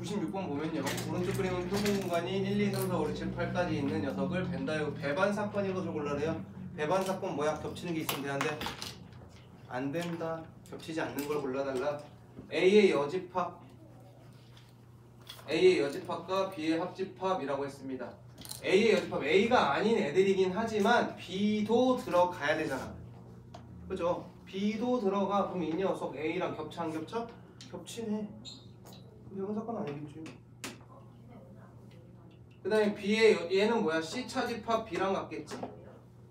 96번 보면요. 오른쪽 그림은 표본 공간이 1, 2, 3, 4, 5, 6, 7, 8까지 있는 녀석을 벤다요. 배반 사건인 것을 골라내요. 배반 사건 뭐야? 겹치는 게 있으면 되는데 안 된다. 겹치지 않는 걸 골라달라. A의 여집합, A의 여집합과 B의 합집합이라고 했습니다. A의 여집합, A가 아닌 애들이긴 하지만 B도 들어가야 되잖아. 그죠? B도 들어가. 그럼 이 녀석 A랑 겹쳐 안 겹쳐? 겹치네. 배반 사건 아니겠지. 그 다음에 B의 얘는 뭐야? C 차집합 B랑 같겠지?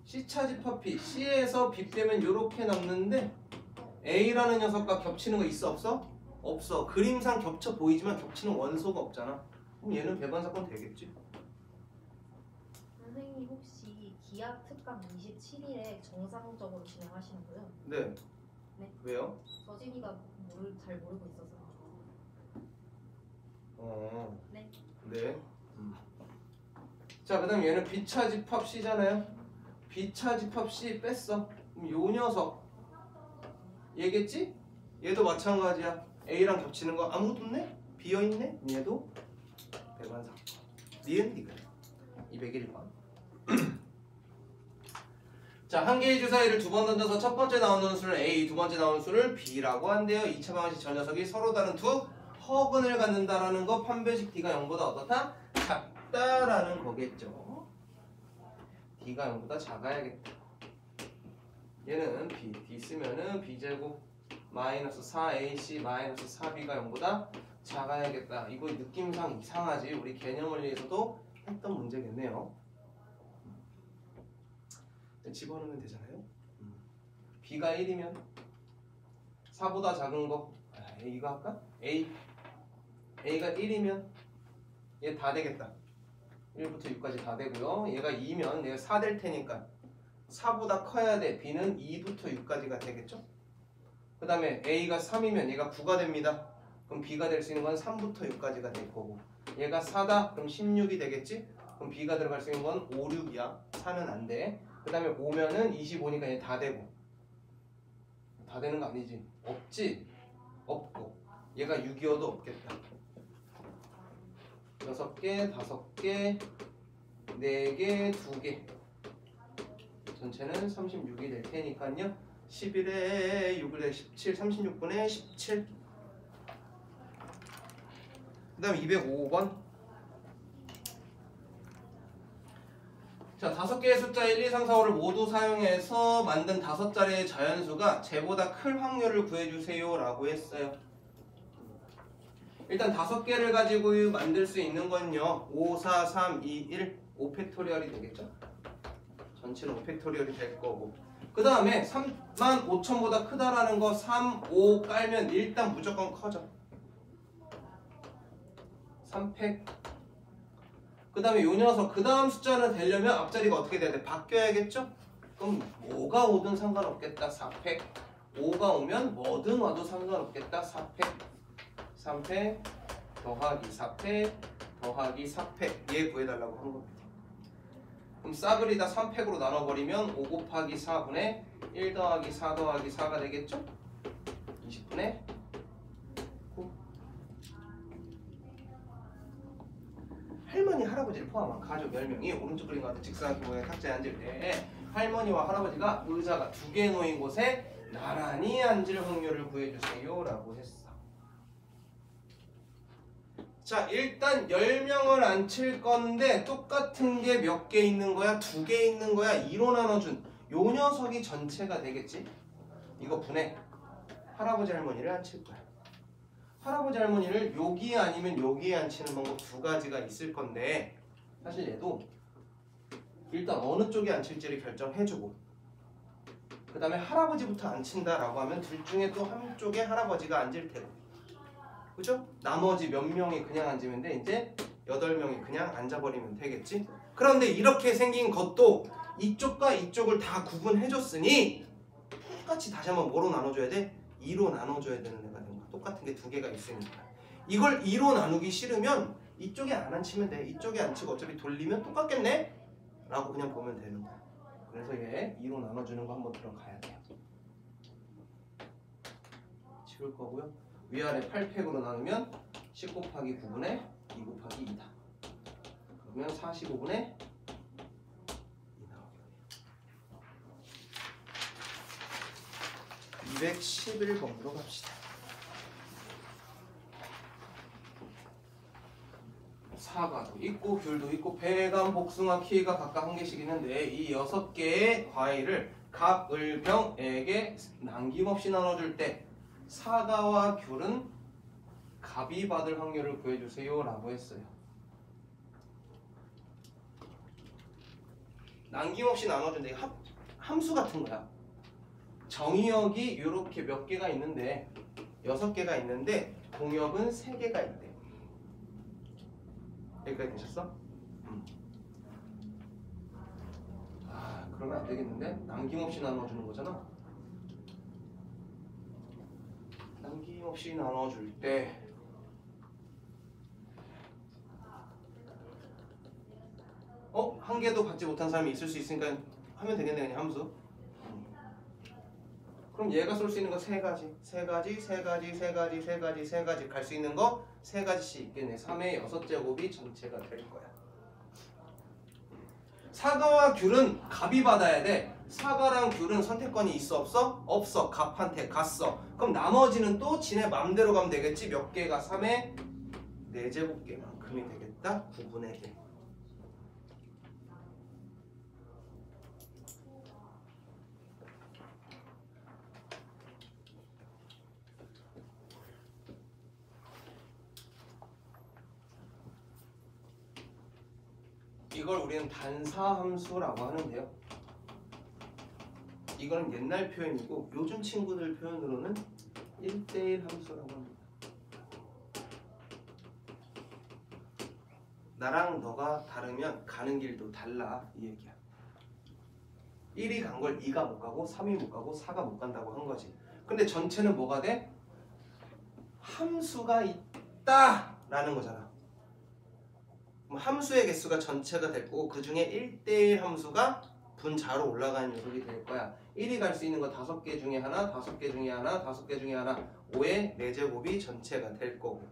C 차집합 B. C에서 B 빼면 요렇게 남는데 A라는 녀석과 겹치는 거 있어 없어? 없어. 그림상 겹쳐 보이지만 겹치는 원소가 없잖아. 그럼 얘는 배반 사건 되겠지? 선생님 혹시 기하 특강 27일에 정상적으로 진행하시는 거예요? 네. 네. 왜요? 서진이가 잘 모르고 있어서. 네. 네. 네. 자, 그 다음 얘는 B차 집합 C잖아요. B차 집합 C 뺐어. 그럼 요 녀석 얘겠지? 얘도 마찬가지야. A랑 겹치는 거 아무것도 없네? 비어있네? 얘도 배반 사건. 니은 이거야. 201번. 자, 한 개의 주사위를 두 번 던져서 첫 번째 나오는 수를 A, 두 번째 나오는 수를 B라고 한대요. 2차 방정식 저 녀석이 서로 다른 두 허근을 갖는다라는 거 판별식 D가 0보다 어떻다? 작다라는 거겠죠. D가 0보다 작아야겠다. 얘는 B, D 쓰면은 B제곱 마이너스 4AC 마이너스 4B가 0보다 작아야겠다. 이거 느낌상 이상하지? 우리 개념 원리에서도 했던 문제겠네요. 집어넣으면 되잖아요. B가 1이면 4보다 작은 거 A가 할까? A가 1이면 얘 다 되겠다. 1부터 6까지 다 되고요. 얘가 2면 얘가 4 될 테니까 4보다 커야 돼. B는 2부터 6까지가 되겠죠? 그 다음에 A가 3이면 얘가 9가 됩니다. 그럼 B가 될 수 있는 건 3부터 6까지가 될 거고 얘가 4다. 그럼 16이 되겠지? 그럼 B가 들어갈 수 있는 건 5, 6이야. 4는 안 돼. 그 다음에 5면은 25니까 얘 다 되고 다 되는 거 아니지? 없지? 없고 얘가 6이어도 없겠다. 6개, 5개, 4개, 2개 전체는 36이 될 테니까요. 11에 6을 해 17, 36분의 17. 그 다음에 205번. 자, 5개의 숫자 1, 2, 3, 4, 5를 모두 사용해서 만든 5자리의 자연수가 쟤보다 클 확률을 구해주세요 라고 했어요. 일단 5개를 가지고 만들 수 있는 건요 5, 4, 3, 2, 1 5팩토리얼이 되겠죠? 전체는 5팩토리얼이 될 거고 그 다음에 35,000보다 크다라는 거 3, 5 깔면 일단 무조건 커져. 3팩. 그 다음에 요 녀석 그 다음 숫자는 되려면 앞자리가 어떻게 돼야 돼? 바뀌어야겠죠? 그럼 뭐가 오든 상관없겠다. 4팩. 5가 오면 뭐든 와도 상관없겠다. 4팩. 3팩 더하기 4팩 더하기 4팩 얘 구해달라고 한 겁니다. 그럼 싸그리 다 3팩으로 나눠버리면 5 곱하기 4분의 1 더하기 4 더하기 4가 되겠죠? 20분의 9. 할머니 할아버지를 포함한 가족 10명이 오른쪽 그림과 같은 직사각형 모양의 탁자에 앉을 때 할머니와 할아버지가 의자가 2개 놓인 곳에 나란히 앉을 확률을 구해주세요 라고 했어. 자, 일단 10명을 앉힐 건데 똑같은 게 몇 개 있는 거야? 2개 있는 거야? 2로 나눠준 요 녀석이 전체가 되겠지? 이거 분해. 할아버지 할머니를 앉힐 거야. 할아버지 할머니를 여기 아니면 여기에 앉히는 방법 2가지가 있을 건데 사실 얘도 일단 어느 쪽에 앉힐지를 결정해주고 그 다음에 할아버지부터 앉힌다라고 하면 둘 중에 또 한쪽에 할아버지가 앉을 테고 그죠? 나머지 몇 명이 그냥 앉으면 돼. 이제 8명이 그냥 앉아버리면 되겠지? 그런데 이렇게 생긴 것도 이쪽과 이쪽을 다 구분해줬으니 똑같이 다시 한번 뭐로 나눠줘야 돼? 2로 나눠줘야 되는 애가 되는 거야. 똑같은 게 2개가 있으니까. 이걸 2로 나누기 싫으면 이쪽에 안 앉히면 돼. 이쪽에 앉히고 어차피 돌리면 똑같겠네? 라고 그냥 보면 되는 거야. 그래서 얘 2로 나눠주는 거 한번 들어가야 돼요. 치울 거고요. 위아래 8팩으로 나누면 10 곱하기 9분의 2 곱하기 2다. 그러면 45분의 2 나오겠네요. 211번으로 갑시다. 사과도 있고 귤도 있고 배감, 복숭아, 키위가 각각 한 개씩 있는데 이 6개의 과일을 각 을병에게 남김없이 나눠줄 때 사과와 귤은 갑이 받을 확률을 구해주세요 라고 했어요. 남김없이 나눠준데 함수 같은 거야. 정의역이 이렇게 몇 개가 있는데 6개가 있는데 공역은 3개가 있대. 여기까지 되셨어? 그러면 안 되겠는데? 남김없이 나눠주는 거잖아. 남김없이 나눠줄 때 한 개도 받지 못한 사람이 있을 수 있으니까 하면 되겠네. 그냥 함수. 그럼 얘가 쏠 수 있는 거 3가지, 3가지, 3가지, 3가지, 3가지, 3가지 갈 수 있는 거 3가지씩 있겠네. 3의 6제곱이 전체가 될 거야. 사과와 귤은 갑이 받아야 돼. 사과랑 귤은 선택권이 있어 없어? 없어. 갑한테 갔어. 그럼 나머지는 또 지네 맘대로 가면 되겠지. 몇 개가 3의 4제곱개만큼이 되겠다. 9분의 1. 이걸 우리는 단사함수라고 하는데요. 이건 옛날 표현이고 요즘 친구들 표현으로는 1대1 함수라고 합니다. 나랑 너가 다르면 가는 길도 달라 이 얘기야. 1이 간 걸 2가 못 가고 3이 못 가고 4가 못 간다고 한 거지. 근데 전체는 뭐가 돼? 함수가 있다 라는 거잖아. 함수의 개수가 전체가 될 거고 그 중에 1대1 함수가 분자로 올라가는 녀석이 될 거야. 1이 갈 수 있는 거 5개 중에 하나, 5개 중에 하나, 5개 중에 하나 5의 4제곱이 전체가 될 거고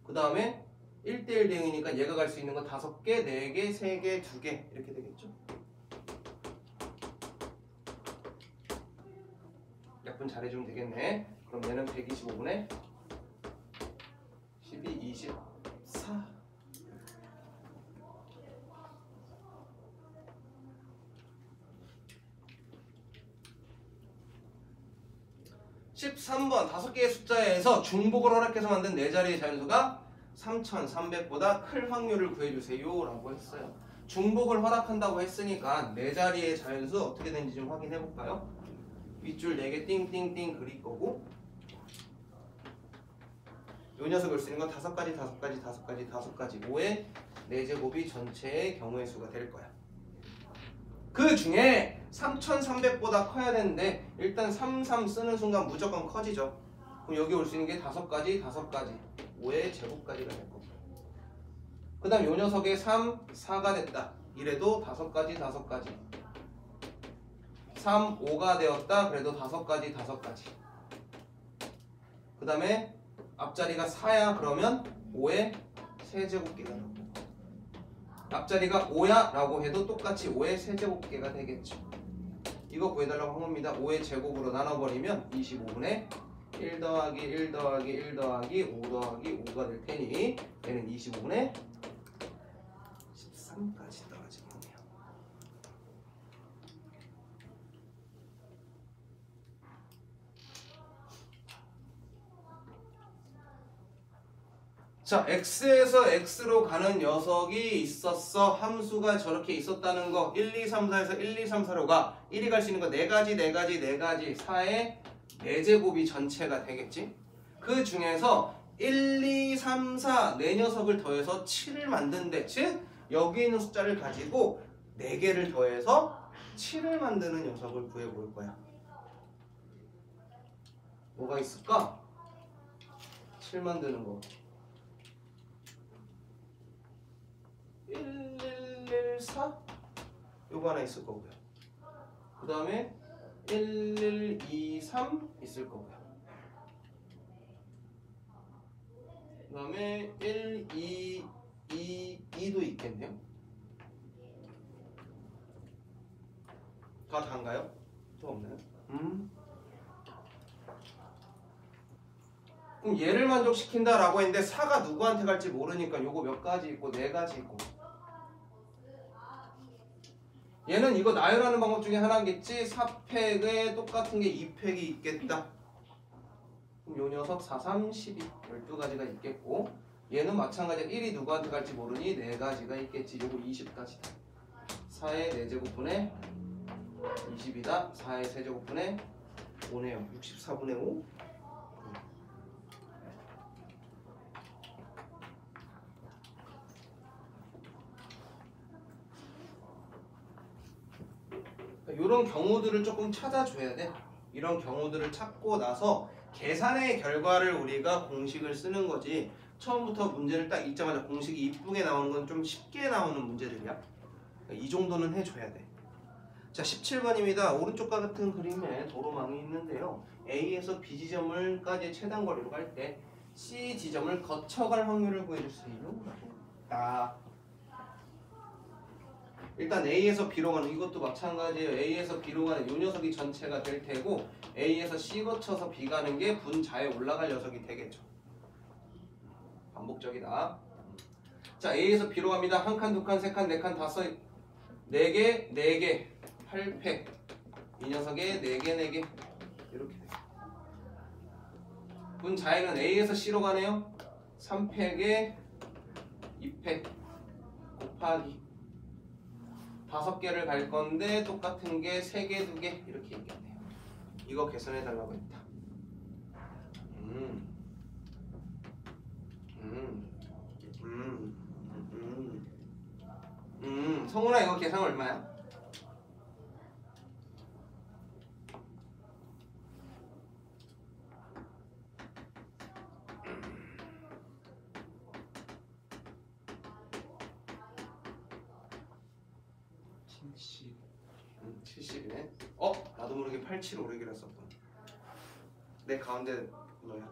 그 다음에 1대1 대응이니까 얘가 갈 수 있는 거 5개, 4개, 3개, 2개 이렇게 되겠죠? 약분 잘해주면 되겠네. 그럼 얘는 125분의 12, 24 13번 5개의 숫자에서 중복을 허락해서 만든 4자리의 자연수가 3300보다 클 확률을 구해주세요 라고 했어요. 중복을 허락한다고 했으니까 4자리의 자연수 어떻게 되는지 좀 확인해 볼까요? 윗줄 4개 띵띵띵 그릴 거고 요 녀석 올 수 있는 건 5가지 5가지 5가지 5가지 5의 4제곱이 전체의 경우의 수가 될 거야. 그 중에 3300보다 커야 되는데 일단 33 쓰는 순간 무조건 커지죠. 그럼 여기 올 수 있는 게 5가지 5가지 5의 제곱까지가 될 거고 그 다음 요 녀석에 3, 4가 됐다. 이래도 5가지 5가지 3, 5가 되었다. 그래도 5가지 5가지 그 다음에 앞자리가 4야 그러면 5의 세제곱개가 나오고 앞자리가 5야 라고 해도 똑같이 5의 세제곱개가 되겠죠. 이거 구해달라고 한 겁니다. 5의 제곱으로 나눠버리면 25분의 1 더하기 1 더하기 1 더하기 5 더하기 5가 될 테니 얘는 25분의 13까지 떨어지겠네요. 자, x에서 x로 가는 녀석이 있었어. 함수가 저렇게 있었다는 거. 1, 2, 3, 4에서 1, 2, 3, 4로 가. 1이 갈 수 있는 거 4가지, 4가지, 4가지. 4의 4제곱이 전체가 되겠지. 그 중에서 1, 2, 3, 4 네 녀석을 더해서 7을 만든대. 즉 여기 있는 숫자를 가지고 4개를 더해서 7을 만드는 녀석을 구해볼 거야. 뭐가 있을까? 7 만드는 거. 1114 요거 하나 있을 거고요. 그 다음에 1123 있을 거고요. 그 다음에 1, 2, 2도 있겠네요. 다 단가요? 또 없나요? 그럼 얘를 만족시킨다라고 했는데 4가 누구한테 갈지 모르니까 요거 몇 가지 있고 4가지 있고, 얘는 이거 나열하는 방법 중에 하나겠지. 4팩에 똑같은 게 2팩이 있겠다. 그럼 요 녀석 4, 3, 12 12가지가 있겠고, 얘는 마찬가지로 1이 누구한테 갈지 모르니 4가지가 있겠지. 요거 20까지다. 4의 4제곱분의 20이다. 4의 세제곱분의 5네요. 64분의 5. 이런 경우들을 조금 찾아줘야 돼. 이런 경우들을 찾고 나서 계산의 결과를 우리가 공식을 쓰는 거지, 처음부터 문제를 딱 읽자마자 공식이 이쁘게 나오는 건 좀 쉽게 나오는 문제들이야. 이 정도는 해줘야 돼. 자, 17번입니다. 오른쪽과 같은 그림에 도로망이 있는데요. A에서 B 지점을까지 최단 거리로 갈 때 C 지점을 거쳐갈 확률을 구해주세요. 일단 A에서 B로 가는, 이것도 마찬가지예요. A에서 B로 가는 이 녀석이 전체가 될 테고, A에서 C 거쳐서 B 가는 게 분자에 올라갈 녀석이 되겠죠. 반복적이다. 자, A에서 B로 갑니다. 한 칸, 두 칸, 세 칸, 네 칸, 다섯, 4개, 4개, 8팩. 이 녀석의 4개, 4개. 이렇게 돼요. 분자에는 A에서 C로 가네요. 3팩에 2팩 곱하기 5개를 갈 건데 똑같은 게 3개, 2개 이렇게 있겠네요. 이거 계산해 달라고 했다. 성훈아, 이거 계산 얼마야? 나도 모르게 8756이라 썼군. 내 가운데 너야.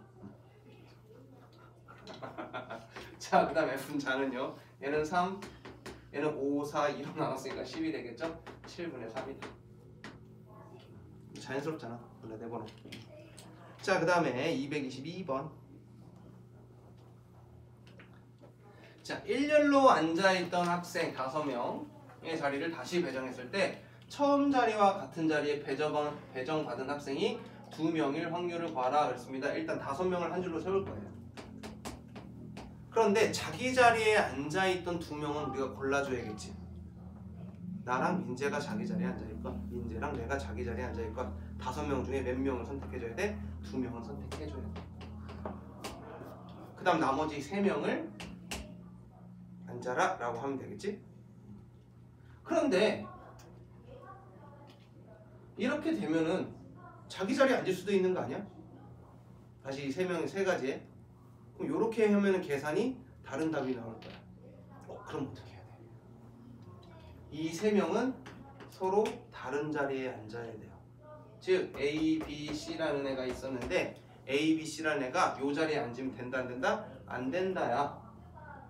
자, 그 다음에 분자는요. 얘는 3, 얘는 5, 4, 2로 나눴으니까 10이 되겠죠? 7분의 3이다. 자연스럽잖아. 원래 내번호. 자, 그 다음에 222번. 자, 1열로 앉아있던 학생 5명의 자리를 다시 배정했을 때 처음 자리와 같은 자리에 배정받은 학생이 2명일 확률을 구하라 그랬습니다. 일단 5명을 한 줄로 세울 거예요. 그런데 자기 자리에 앉아있던 2명은 우리가 골라줘야겠지. 나랑 민재가 자기 자리에 앉아있건, 민재랑 내가 자기 자리에 앉아있건, 5명 중에 몇 명을 선택해줘야 돼? 2명을 선택해줘야 돼. 그 다음 나머지 3명을 앉아라 라고 하면 되겠지? 그런데 이렇게 되면은 자기 자리에 앉을 수도 있는 거 아니야? 다시 3명이 3가지에. 그럼 이렇게 하면은 계산이 다른 답이 나올 거야. 그럼 어떻게 해야 돼? 이 3명은 서로 다른 자리에 앉아야 돼요. 즉 A, B, C라는 애가 있었는데 A, B, C라는 애가 이 자리에 앉으면 된다 안 된다? 안 된다야.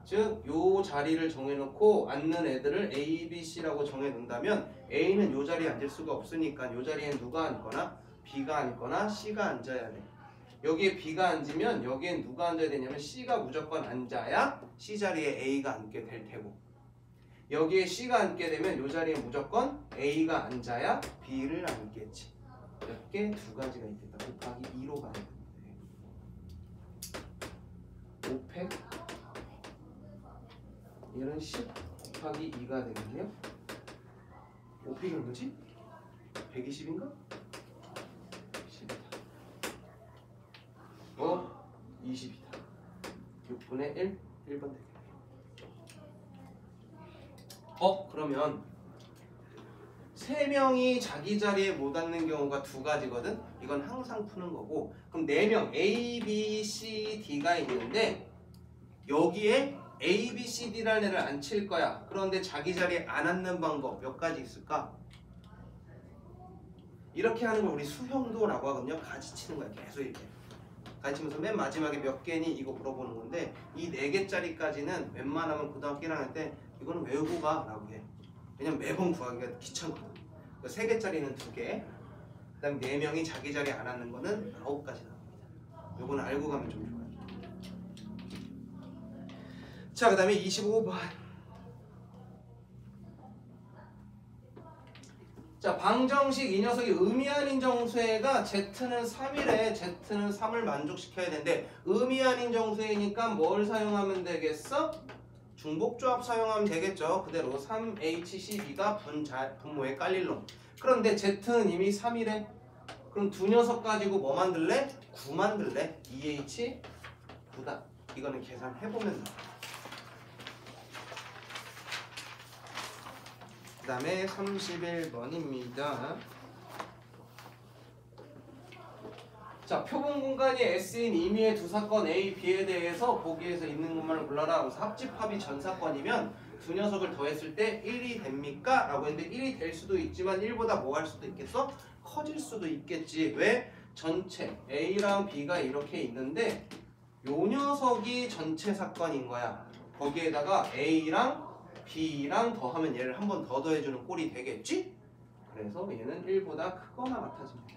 즉 이 자리를 정해놓고 앉는 애들을 A, B, C라고 정해놓는다면 A는 이 자리에 앉을 수가 없으니까 이 자리에 누가 앉거나 B가 앉거나 C가 앉아야 돼. 여기에 B가 앉으면 여기에 누가 앉아야 되냐면 C가 무조건 앉아야 C 자리에 A가 앉게 될 테고, 여기에 C가 앉게 되면 이 자리에 무조건 A가 앉아야 B를 앉겠지. 이렇게 2가지가 있겠다. 곱하기 2로 가야 되는데 5팩 얘는 10 곱하기 2가 되겠네요. 5팩이 뭐지? 120인가? 10이다. 20이다. 6분의 1, 1번 되겠네요. 그러면 3명이 자기 자리에 못 앉는 경우가 2가지거든? 이건 항상 푸는 거고, 그럼 4명 A, B, C, D가 있는데 여기에 A, B, C, D라는 애를 앉힐 거야. 그런데 자기 자리에 안 앉는 방법 몇 가지 있을까? 이렇게 하는 걸 우리 수형도라고 하거든요. 가지치는 거야. 계속 이렇게 가르치면서 맨 마지막에 몇 개니 이거 물어보는 건데 이 4개짜리까지는 웬만하면 고등학교 1학년 때 이거는 외우고 가라고 해. 왜냐면 매번 구하기가 귀찮거든. 3개짜리는 2개, 그 다음에 4명이 자기 자리에 안 앉는 거는 9가지 나옵니다. 요거는 알고 가면 좀 좋아요. 자, 그 다음에 25번. 자, 방정식 이 녀석이 의미한 인정수해가 Z는 3이래. Z는 3을 만족시켜야 되는데 의미한 인정수해니까 뭘 사용하면 되겠어? 중복조합 사용하면 되겠죠. 그대로 3HCB가 분모에 깔릴 놈. 그런데 Z는 이미 3이래. 그럼 두 녀석 가지고 뭐 만들래? 9 만들래? 2H 9다. 이거는 계산해보면 나와. 그 다음에 31번입니다. 자, 표본 공간이 S인 임의의 두 사건 A, B에 대해서 보기에서 있는 것만을 골라라. 그래서 합집합이 전 사건이면 두 녀석을 더했을 때 1이 됩니까? 라고 했는데 1이 될 수도 있지만 1보다 뭐 할 수도 있겠어? 커질 수도 있겠지. 왜? 전체 A랑 B가 이렇게 있는데 요 녀석이 전체 사건인 거야. 거기에다가 A랑 B랑 더하면 얘를 한 번 더 더해주는 꼴이 되겠지? 그래서 얘는 1보다 크거나 같아집니다.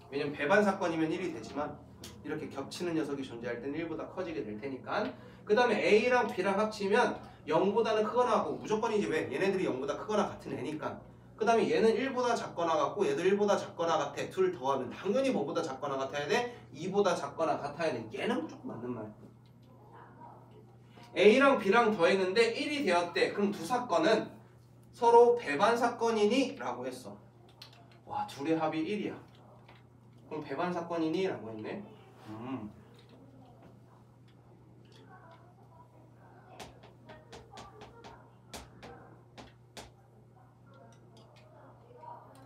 왜냐면 배반 사건이면 1이 되지만 이렇게 겹치는 녀석이 존재할 때는 1보다 커지게 될 테니까. 그 다음에 A랑 B랑 합치면 0보다는 크거나 같고 무조건이지. 왜? 얘네들이 0보다 크거나 같은 애니까. 그 다음에 얘는 1보다 작거나 같고 얘도 1보다 작거나 같아. 둘 더하면 당연히 뭐보다 작거나 같아야 돼? 2보다 작거나 같아야 돼. 얘는 조금 맞는 말. A랑 B랑 더했는데 1이 되었대. 그럼 두 사건은 서로 배반 사건이니? 라고 했어. 와, 둘의 합이 1이야. 그럼 배반 사건이니? 라고 했네.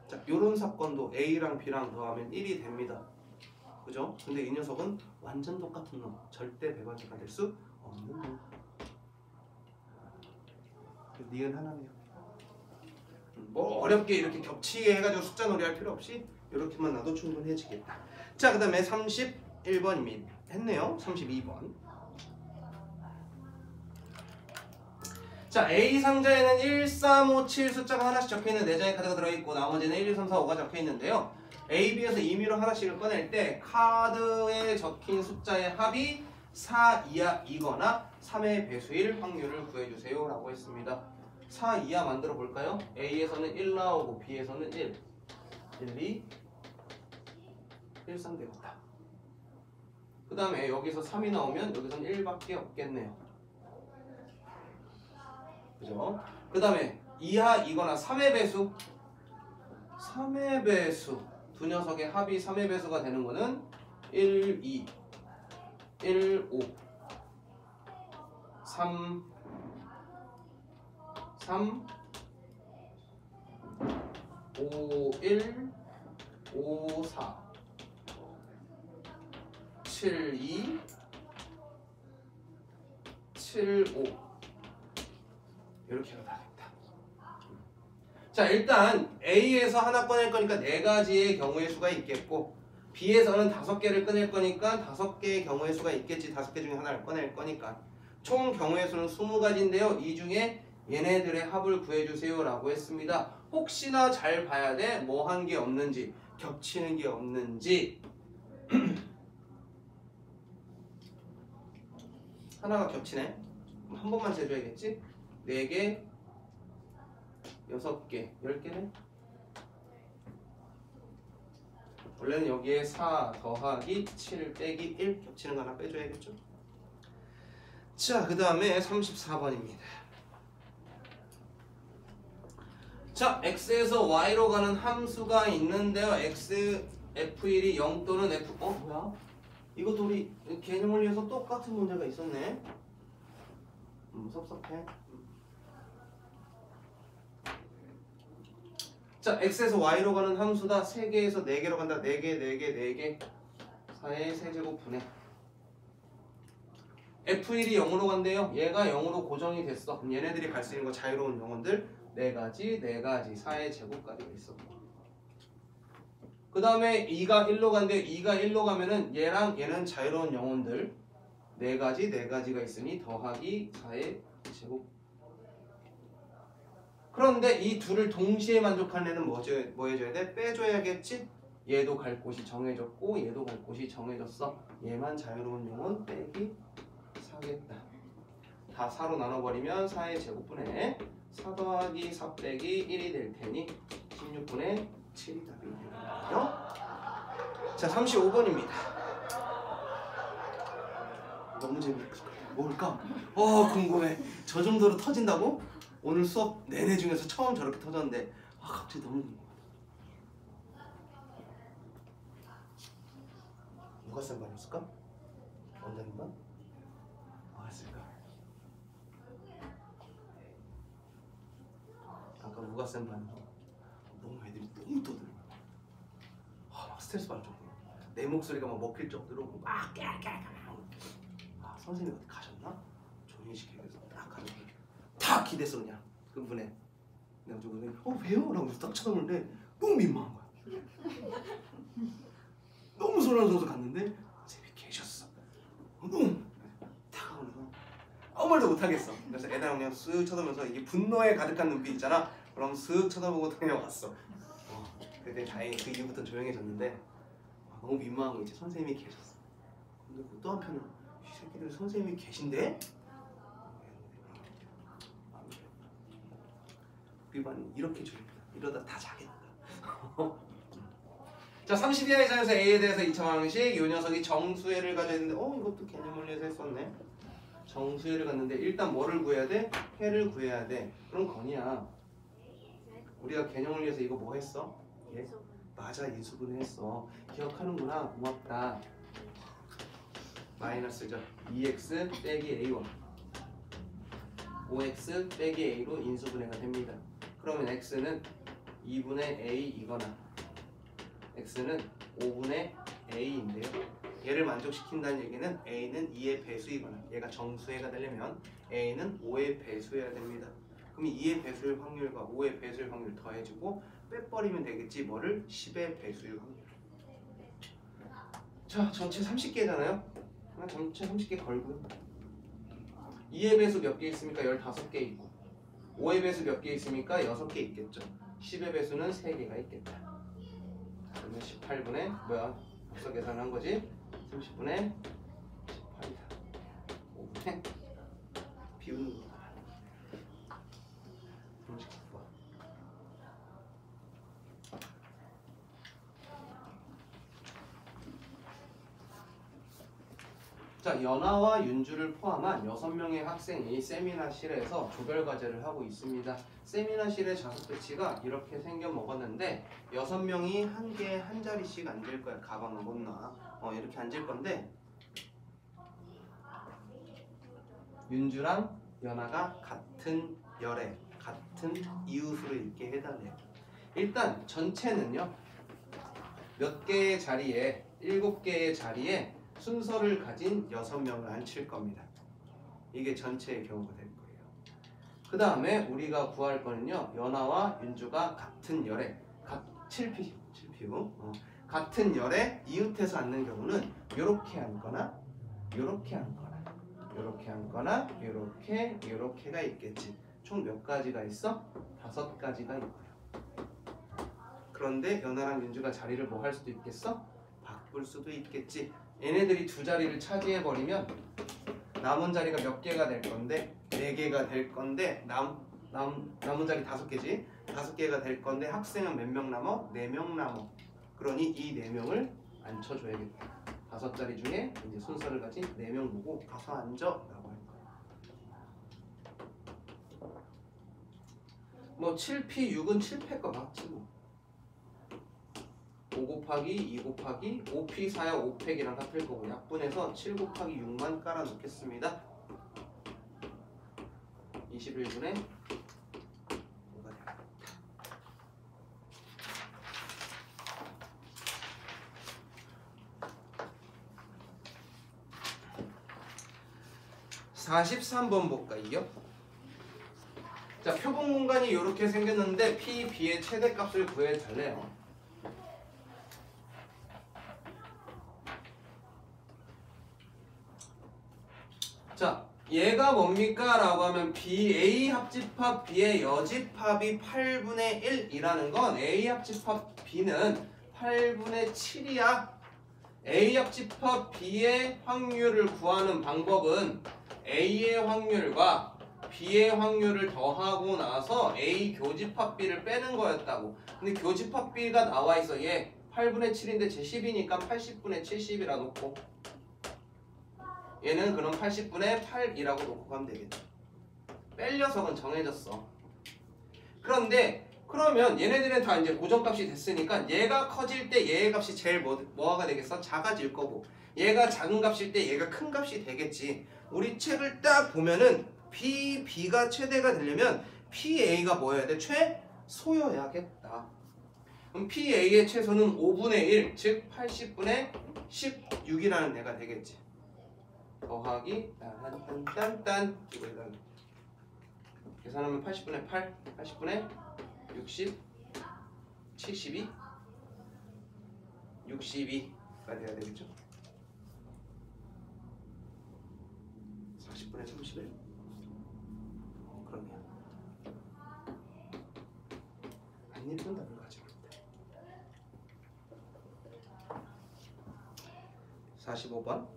자, 요런 사건도 A랑 B랑 더하면 1이 됩니다. 그죠? 근데 이 녀석은 완전 똑같은 놈. 절대 배반자가 될 수 없는 놈. 니은 하나네요. 뭐 어렵게 이렇게 겹치게 해가지고 숫자 놀이 할 필요 없이 이렇게만 놔도 충분해지겠다. 자, 그 다음에 31번입니다. 했네요. 32번. 자, A 상자에는 1, 3, 5, 7 숫자가 하나씩 적혀있는 4장의 카드가 들어있고 나머지는 1, 2, 3, 4, 5가 적혀있는데요. A, B에서 임의로 하나씩을 꺼낼 때 카드에 적힌 숫자의 합이 4 이하이거나 3의 배수일 확률을 구해주세요 라고 했습니다. 4 이하 만들어 볼까요? A에서는 1 나오고 B에서는 1, 1, 2, 1, 3 되겠다. 그 다음에 여기서 3이 나오면 여기서는 1밖에 없겠네요. 그죠? 그 다음에 이하이거나 3의 배수, 3의 배수, 두 녀석의 합이 3의 배수가 되는 거는 1, 2, 1, 5, 3, 5, 1, 5, 4, 7, 2, 7, 5 이렇게 다 됩니다. 자, 일단 A에서 하나 꺼낼 거니까 4가지의 경우의 수가 있겠고 B에서는 5개를 꺼낼 거니까 5개의 경우의 수가 있겠지. 5개 중에 하나를 꺼낼 거니까 총 경우의 수는 20가지인데요. 이 중에 얘네들의 합을 구해주세요 라고 했습니다. 혹시나 잘 봐야 돼. 뭐 한 게 없는지, 겹치는 게 없는지. 하나가 겹치네. 그럼 한 번만 재줘야겠지. 4개, 6개, 10개네. 원래는 여기에 4 더하기 7 빼기 1 겹치는 거 하나 빼줘야겠죠. 자, 그 다음에 34번입니다. 자, x에서 y로 가는 함수가 있는데요. x, f1이 0 또는 f... 뭐야? 이것도 우리 개념을 위해서 똑같은 문제가 있었네. 섭섭해. 자, x에서 y로 가는 함수다. 3개에서 4개로 간다. 4개, 4개, 4개. 4의 세제곱분의 f1이 0으로 간대요. 얘가 0으로 고정이 됐어. 그럼 얘네들이 갈 수 있는 거 자유로운 영혼들 4가지, 4가지, 4의 제곱까지 있어. 그 다음에 2가 1로 간대. 2가 1로 가면은 얘랑 얘는 자유로운 영혼들 4가지가 있으니 더하기 4의 제곱. 그런데 이 둘을 동시에 만족하는 애는 뭐 해줘야 돼? 빼줘야겠지? 얘도 갈 곳이 정해졌고 얘도 갈 곳이 정해졌어. 얘만 자유로운 영혼 빼기 4겠다. 다 4로 나눠버리면 4의 제곱분의 4 더하기 4 빼기 1이 될 테니 16분의 7이 답이 되거든요. 자, 35번입니다. 너무 재밌을 거야. 뭘까? 궁금해. 저 정도로 터진다고? 오늘 수업 내내 중에서 처음 저렇게 터졌는데 갑자기 너무 궁금해. 누가 쓴 반이었을까? 원장님 반? 뭐가 쓸까? 아까 누가 쓴 반이야? 너무 애들이 너무 떠들어. 막 스트레스 받을 정도로 내 목소리가 막 먹힐 정도로 막 깨깨깨. 선생님 어디 가셨나? 조용히 시키기 위해서 딱 가는데 다 기댔어 그냥 그분에. 내가 저번에 왜요? 라고 딱 쳐다보는데 너무 민망한 거야. 너무 소란스러워서 갔는데 선생님이 계셨어. 너무 다가오면서 아무 말도 못하겠어. 그래서 애들랑 그냥 쓱 쳐다보면서 이게 분노에 가득한 눈빛 있잖아. 그럼 쓱 쳐다보고 그냥 왔어. 근데 다행히 그 이후부터 조용해졌는데 너무 민망한 거 있지. 선생님이 계셨어. 근데 또 한편은 이 새끼들 선생님이 계신데? 우리 반 이렇게 조용해. 이러다 다 자겠다. 자, 30 이하의 자연수 A에 대해서 2차 방식. 이 녀석이 정수해를 가져야 되는데 이것도 개념원리에서 했었네. 정수해를 갔는데 일단 뭐를 구해야 돼? 해를 구해야 돼. 그럼 건이야, 우리가 개념원리에서 이거 뭐 했어? 예? 맞아, 인수분해 했어. 기억하는구나. 고맙다. 마이너스죠. 2x 빼기 a1 5x 빼기 a로 인수분해가 됩니다. 그러면 x는 2분의 a이거나 x는 5분의 a인데요. 얘를 만족시킨다는 얘기는 a는 2의 배수이거나 얘가 정수해가 되려면 a는 5의 배수여야 됩니다. 그럼 2의 배수일 확률과 5의 배수일 확률 더해주고 빼버리면 되겠지. 뭐를? 10의 배수일 확률. 자, 전체 30개잖아요. 전체 30개 걸고요. 2의 배수 몇 개 있습니까? 15개 있고 5의 배수 몇 개 있습니까? 6개 있겠죠. 10의 배수는 3개가 있겠다. 그러면 18분의 앞서 계산한 거지? 30분의 18이다. 5분의 비우는 거. 39번. 자, 연아와 윤주를 포함한 6명의 학생이 세미나실에서 조별과제를 하고 있습니다. 세미나실의 좌석 배치가 이렇게 생겨 먹었는데 6명이 한 개에 한 자리씩 앉을 거야. 가방은 못 놔. 이렇게 앉을 건데 윤주랑 연아가 같은 열에 같은 이웃으로 있게 해달래요. 일단 전체는요, 몇 개의 자리에 7개의 자리에 순서를 가진 6명을 앉힐 겁니다. 이게 전체의 경우가 될 거예요. 그 다음에 우리가 구할 거는요, 연아와 윤주가 같은 열에 7P 같은 열에 이웃해서 앉는 경우는 이렇게 앉거나 이렇게 앉거나 이렇게 앉거나 이렇게가 있겠지. 총 몇 가지가 있어? 5가지가 있고요. 그런데 연아랑 윤주가 자리를 뭐 할 수도 있겠어? 바꿀 수도 있겠지. 얘네들이 두 자리를 차지해버리면 남은 자리가 몇 개가 될 건데 4개가 될 건데 남은 자리 5개지. 5개가 될 건데 학생은 몇 명 남어? 4명 남어. 그러니 이 4명을 앉혀줘야겠다. 5자리 중에 이제 순서를 가진 4명 보고 가서 앉아 라고 할 거야. 뭐 7P 6은 7패가 맞지 뭐. 5 곱하기 2 곱하기 5P 4야 5팩이랑 같을 거고 약분해서 7 곱하기 6만 깔아 놓겠습니다. 21분의 5가 되겠다. (43번) 볼까요? 자, 표본 공간이 이렇게 생겼는데 P, B의 최대값을 구해달래요. 자, 얘가 뭡니까? 라고 하면 A 합집합 B의 여집합이 8분의 1이라는 건 A 합집합 B는 8분의 7이야. A 합집합 B의 확률을 구하는 방법은 A의 확률과 B의 확률을 더하고 나서 A 교집합 B를 빼는 거였다고. 근데 교집합 B가 나와 있어. 얘 8분의 7인데 제 10이니까 80분의 70이라 놓고, 얘는 그럼 80분의 8이라고 놓고 가면 되겠죠. 뺄 녀석은 정해졌어. 그런데 그러면 얘네들은 다 이제 고정값이 됐으니까 얘가 커질 때 얘의 값이 제일 뭐가 되겠어? 작아질 거고, 얘가 작은 값일 때 얘가 큰 값이 되겠지. 우리 책을 딱 보면은 B가 최대가 되려면 PA가 뭐여야 돼? 최소여야겠다. 그럼 PA의 최소는 5분의 1, 즉 80분의 16이라는 애가 되겠지. 더하기 딴딴딴 이거에다가 계산하면 80분의 8, 80분의 60, 72, 62가 돼야 되겠죠? 40분의 31. 그러면 안 예쁜 답을 가지고 있다. 45번.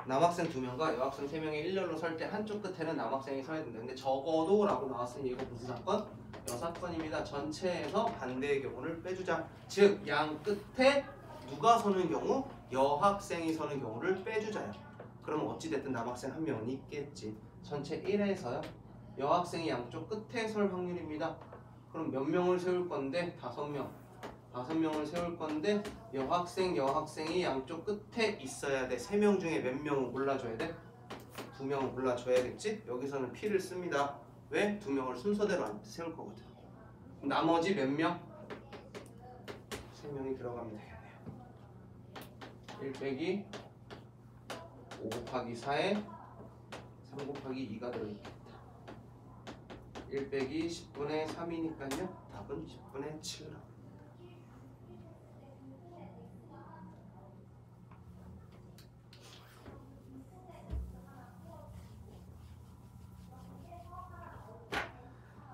남학생 2명과 여학생 3명이 일렬로 설 때 한쪽 끝에는 남학생이 서야 된다. 근데 적어도 라고 나왔으니 이거 무슨 사건? 여사건입니다. 전체에서 반대의 경우를 빼주자. 즉 양 끝에 누가 서는 경우? 여학생이 서는 경우를 빼주자요. 그러면 어찌됐든 남학생 한 명은 있겠지. 전체 1에서요. 여학생이 양쪽 끝에 설 확률입니다. 그럼 몇 명을 세울 건데? 5명. 5명을 세울 건데 여학생이 양쪽 끝에 있어야 돼. 3명 중에 몇 명은 골라줘야 돼? 2명은 골라줘야겠지? 여기서는 P를 씁니다. 왜? 2명을 순서대로 안 세울 거거든. 나머지 몇 명? 3명이 들어가면 되겠네요. 1 빼기 5 곱하기 4에 3 곱하기 2가 들어있겠다. 1 빼기 10분의 3이니까요. 답은 10분의 7이라고.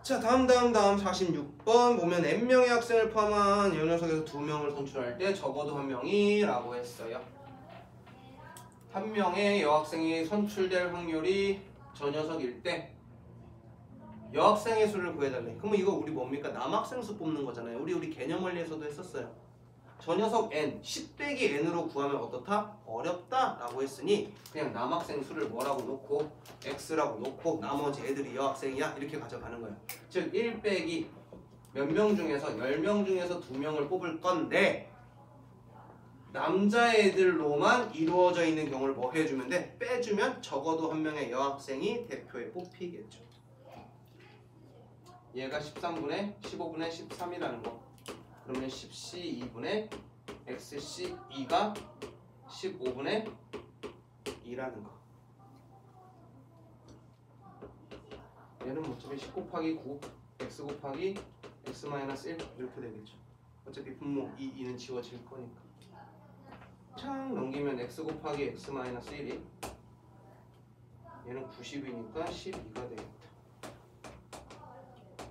자, 다음 46번 보면 n명의 학생을 포함한 이 녀석에서 2명을 선출할 때 적어도 1명이 라고 했어요. 1명의 여학생이 선출될 확률이 저 녀석일 때 여학생의 수를 구해달래. 그러면 이거 우리 뭡니까? 남학생 수 뽑는 거잖아요. 우리 개념 원리에서도 했었어요. 저 녀석 n, 10 빼기 n으로 구하면 어떻다? 어렵다 라고 했으니 그냥 남학생 수를 뭐라고 놓고 x라고 놓고 나머지 애들이 여학생이야 이렇게 가져가는 거예요. 즉 1 빼기 몇 명 중에서 10명 중에서 2명을 뽑을 건데 남자애들로만 이루어져 있는 경우를 뭐 해주면 돼? 빼주면 적어도 1명의 여학생이 대표에 뽑히겠죠. 얘가 13분의 15분의 13이라는 거. 그러면 10C2분의 XC2가 15분의 2라는 거. 얘는 어차피 10 곱하기 9 X 곱하기 X-1 이렇게 되겠죠. 어차피 분모 2는 지워질 거니까. 창 넘기면 X 곱하기 X-1이 얘는 90이니까 12가 되겠다.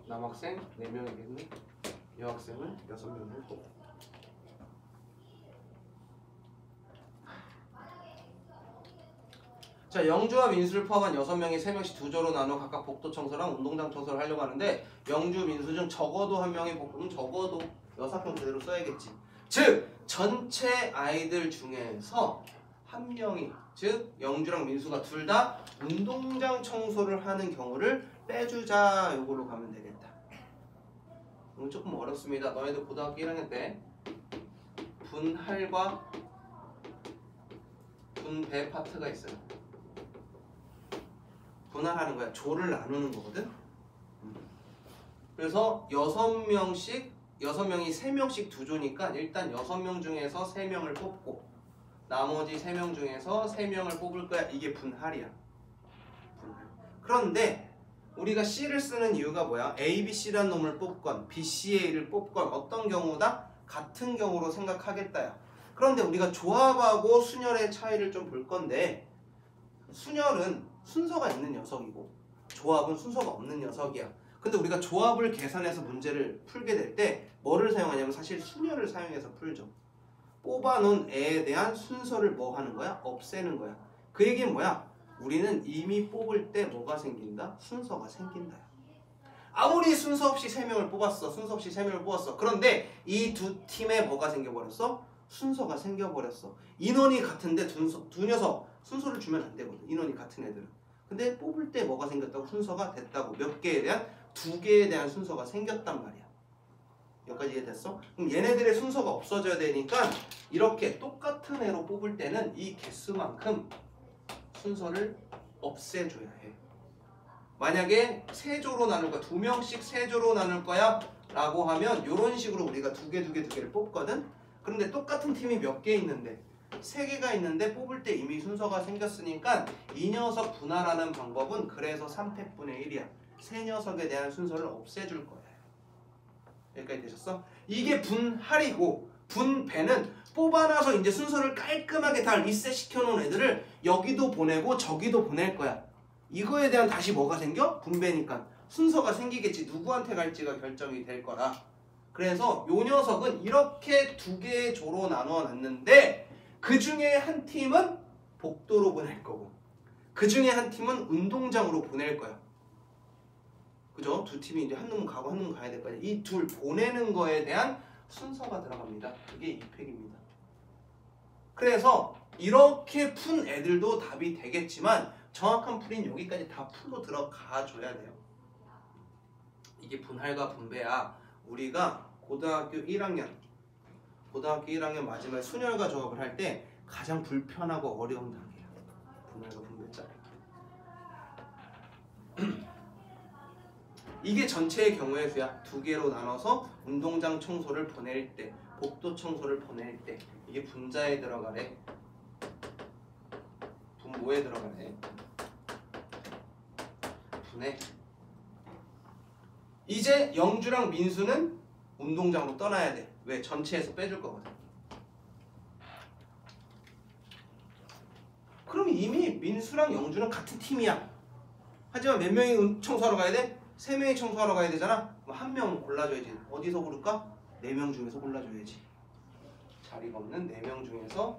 남학생 4명이겠네. 여학생은 6명을 뽑고. 자, 영주와 민수를 포함한 6명이 3명씩 2조로 나눠 각각 복도 청소랑 운동장 청소를 하려고 하는데 영주, 민수 중 적어도 1명이 복도는 적어도 여사평 그대로 써야겠지. 즉 전체 아이들 중에서 1명이, 즉 영주랑 민수가 둘 다 운동장 청소를 하는 경우를 빼주자. 요걸로 가면 되겠다. 조금 어렵습니다. 너희들 고등학교 1학년 때 분할과 분배 파트가 있어요. 분할하는 거야. 조를 나누는 거거든. 그래서 6명이 3명씩 2조니까 일단 6명 중에서 3명을 뽑고 나머지 3명 중에서 3명을 뽑을 거야. 이게 분할이야. 분할. 그런데 우리가 C를 쓰는 이유가 뭐야? A, B, C라는 놈을 뽑건 B, C, A를 뽑건 어떤 경우다? 같은 경우로 생각하겠다야. 그런데 우리가 조합하고 순열의 차이를 좀 볼 건데 순열은 순서가 있는 녀석이고 조합은 순서가 없는 녀석이야. 근데 우리가 조합을 계산해서 문제를 풀게 될 때 뭐를 사용하냐면 사실 순열을 사용해서 풀죠. 뽑아놓은 애에 대한 순서를 뭐 하는 거야? 없애는 거야. 그 얘기는 뭐야? 우리는 이미 뽑을 때 뭐가 생긴다? 순서가 생긴다. 아무리 순서 없이 3명을 뽑았어. 순서 없이 3명을 뽑았어. 그런데 이 두 팀에 뭐가 생겨버렸어? 순서가 생겨버렸어. 인원이 같은데 두 녀석 순서를 주면 안 되거든. 인원이 같은 애들은. 근데 뽑을 때 뭐가 생겼다고? 순서가 됐다고. 몇 개에 대한? 2개에 대한 순서가 생겼단 말이야. 여기까지 이해됐어? 그럼 얘네들의 순서가 없어져야 되니까 이렇게 똑같은 애로 뽑을 때는 이 개수만큼 순서를 없애줘야 해. 만약에 3조로 나눌 거야. 2명씩 3조로 나눌 거야 라고 하면 이런 식으로 우리가 2개를 뽑거든. 그런데 똑같은 팀이 몇 개 있는데 3개가 있는데 뽑을 때 이미 순서가 생겼으니까 이 녀석 분할하는 방법은 그래서 3패분의 1이야. 3녀석에 대한 순서를 없애줄 거야. 여기까지 되셨어? 이게 분할이고 분배는 뽑아놔서 이제 순서를 깔끔하게 다 리셋 시켜놓은 애들을 여기도 보내고 저기도 보낼 거야. 이거에 대한 다시 뭐가 생겨? 분배니까 순서가 생기겠지. 누구한테 갈지가 결정이 될 거라. 그래서 요 녀석은 이렇게 2개의 조로 나눠 놨는데 그 중에 한 팀은 복도로 보낼 거고 그 중에 한 팀은 운동장으로 보낼 거야. 그죠? 두 팀이 이제 한 놈은 가고 한 놈은 가야 될 거 아니야. 이 둘 보내는 거에 대한 순서가 들어갑니다. 그게 2팩입니다. 그래서 이렇게 푼 애들도 답이 되겠지만 정확한 풀이는 여기까지 다 풀로 들어가 줘야 돼요. 이게 분할과 분배야. 우리가 고등학교 1학년 마지막에 순열과 조합을 할 때 가장 불편하고 어려운 단계야. 분할과 분배자. 이게 전체의 경우의 수야. 2개로 나눠서 운동장 청소를 보낼 때, 복도 청소를 보낼 때 이게 분자에 들어가래. 분모에 들어가래. 분해. 이제 영주랑 민수는 운동장으로 떠나야 돼. 왜? 전체에서 빼줄 거거든. 그럼 이미 민수랑 영주는 같은 팀이야. 하지만 몇 명이 청소하러 가야 돼? 3명이 청소하러 가야 되잖아? 그럼 1명 골라줘야지. 어디서 고를까? 4명 중에서 골라줘야지. 자리가 없는 4명 중에서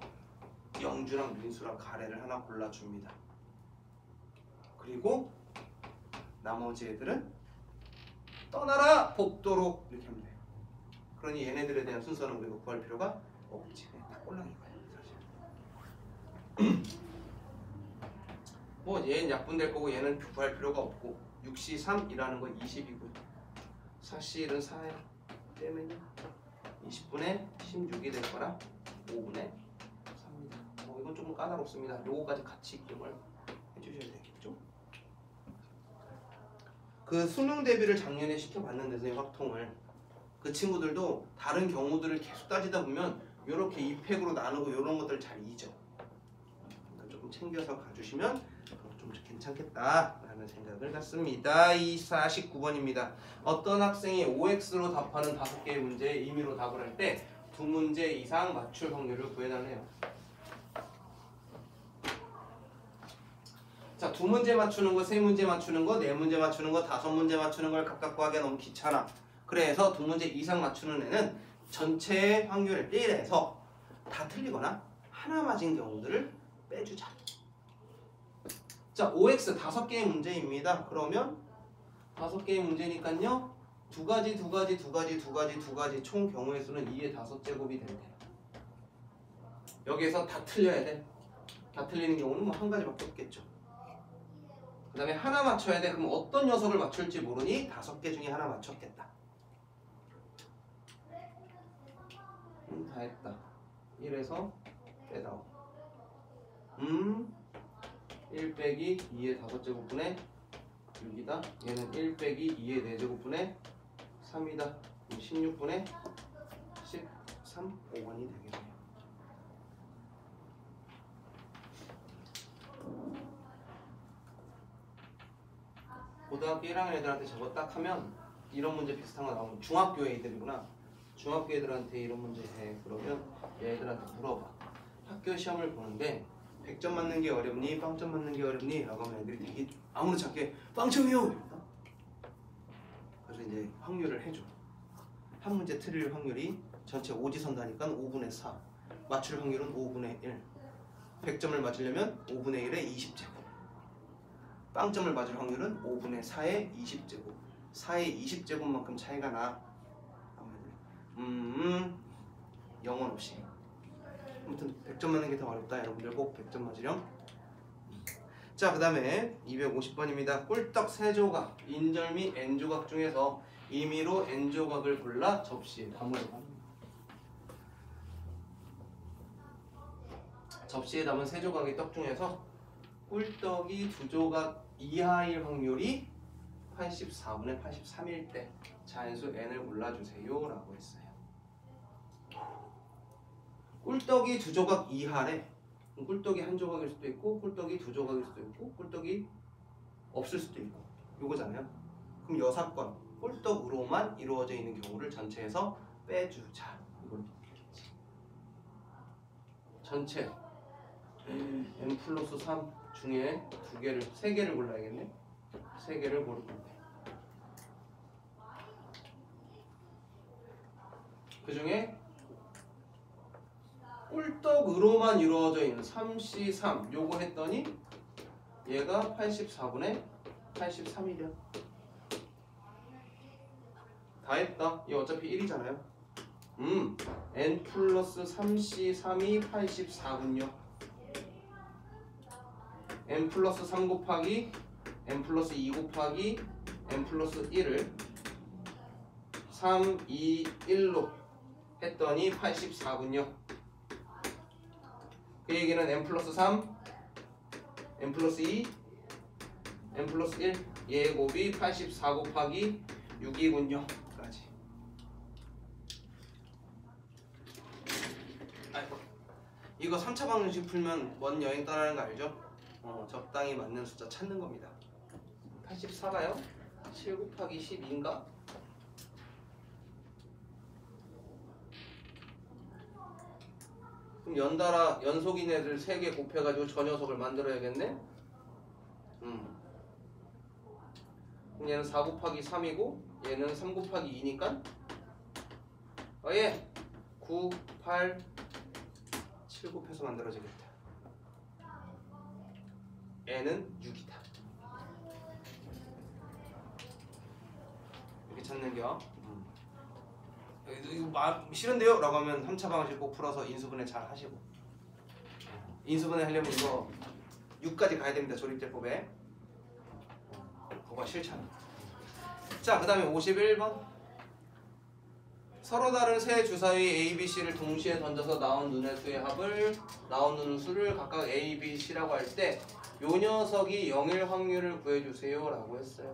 영주랑 민수랑 가래를 하나 골라줍니다. 그리고 나머지 애들은 떠나라 복도로 이렇게 하면 돼요. 그러니 얘네들에 대한 순서는 우리가 구할 필요가 없지. 그냥 딱 꼴랑인 거야 사실. 뭐 얘는 약분될 거고 얘는 구할 필요가 없고 6시 3이라는 건 20이고요. 4시 1은 4야. 빼면요 20분에 16이 될 거라 5분에 3입니다. 이건 조금 까다롭습니다. 요거까지 같이 기억을 해주셔야 되겠죠. 그 수능 대비를 작년에 시켜봤는데 선생님 확통을 그 친구들도 다른 경우들을 계속 따지다 보면 이렇게 2팩으로 나누고 이런 것들 잘 잊어. 그러니까 조금 챙겨서 가주시면 좀 괜찮겠다라는 생각을 갖습니다. 이 49번입니다. 어떤 학생이 OX로 답하는 5개의 문제에 임의로 답을 할 때 2문제 이상 맞출 확률을 구해달래요. 자, 2문제 맞추는 거, 3문제 맞추는 거, 4문제 맞추는 거, 5문제 맞추는 걸 각각 구하기가 너무 귀찮아. 그래서 2문제 이상 맞추는 애는 전체의 확률을 1에서 다 틀리거나 하나 맞은 경우들을 빼주자. 자, OX 5개의 문제입니다. 그러면 5개의 문제니까요. 2가지 총 경우의 수는 2의 5제곱이 된대요. 여기에서 다 틀려야 돼. 다 틀리는 경우는 뭐 한 가지밖에 없겠죠. 그 다음에 하나 맞춰야 돼. 그럼 어떤 녀석을 맞출지 모르니 5개 중에 하나 맞췄겠다. 다 했다. 1에서 빼다오. 1 빼기 2의 5제곱분의 6이다. 얘는 1 빼기 2의 4제곱분의 3이다. 16분의 13, 5번이 되겠네요. 고등학교 1학년 애들한테 저거 딱 하면 이런 문제 비슷한 거 나오면 중학교 애들이구나. 중학교 애들한테 이런 문제 해. 그러면 얘들한테 물어봐. 학교 시험을 보는데 100점 맞는 게 어렵니? 빵점 맞는 게 어렵니? 라고 하면 애들이 되게 아무렇지 않게 빵점이요! 이러니까. 그래서 이제 확률을 해줘. 한 문제 틀릴 확률이 전체 오지선다니까 5분의 4. 맞출 확률은 5분의 1. 100점을 맞으려면 5분의 1의 20제곱. 빵점을 맞을 확률은 5분의 4의 20제곱. 4의 20제곱만큼 차이가 나. 영혼 없이. 아무튼 100점 맞는 게 더 어렵다. 여러분들 꼭 100점 맞으렴. 자, 그 다음에 250번입니다. 꿀떡 3조각, 인절미 N조각 중에서 임의로 N조각을 골라 접시에 담으라고 합니다. 접시에 담은 3조각의 떡 중에서 꿀떡이 2조각 이하일 확률이 84분의 83일 때 자연수 n을 골라주세요 라고 했어요. 꿀떡이 2조각 이하래. 꿀떡이 1조각일 수도 있고 꿀떡이 2조각일 수도 있고 꿀떡이 없을 수도 있고 요거잖아요. 그럼 여사건 꿀떡으로만 이루어져 있는 경우를 전체에서 빼주자. 이걸로 전체 n 플러스 3 중에 3개를 골라야겠네. 3개를 고를 건데 그 중에 꿀떡으로만 이루어져 있는 3C3 요거 했더니 얘가 84분의 83이냐. 다 했다. 얘 어차피 1이잖아요. n 플러스 3C3이 84군요. n 플러스 3 곱하기 n 플러스 2 곱하기 n 플러스 1을 3, 2, 1로 했더니 84군요. 그 얘기는 n 플러스 3, n 플러스 2, n 플러스 1 얘의 곱이 84 곱하기 6이군요. 까지. 아이고. 이거 3차 방정식 풀면 먼 여행 떠나는 거 알죠? 적당히 맞는 숫자 찾는 겁니다. 84가요? 7 곱하기 12인가? 그럼 연달아 연속인 애들 3개 곱해가지고 저 녀석을 만들어야겠네? 그럼 얘는 4 곱하기 3이고 얘는 3 곱하기 2니까 예! 9, 8, 7 곱해서 만들어지겠다. n은 6이다. 이렇게 찾는겨. 이거 싫은데요? 라고 하면 3차 방정식 꼭 풀어서 인수분해 잘 하시고. 인수분해 하려면 이거 6까지 가야 됩니다. 조립제법에. 그거 실천. 자, 그 다음에 51번. 서로 다른 세 주사위 A, B, C를 동시에 던져서 나온 눈의 수의 합을 나온 눈 수를 각각 A, B, C라고 할 때 요 녀석이 0일 확률을 구해주세요 라고 했어요.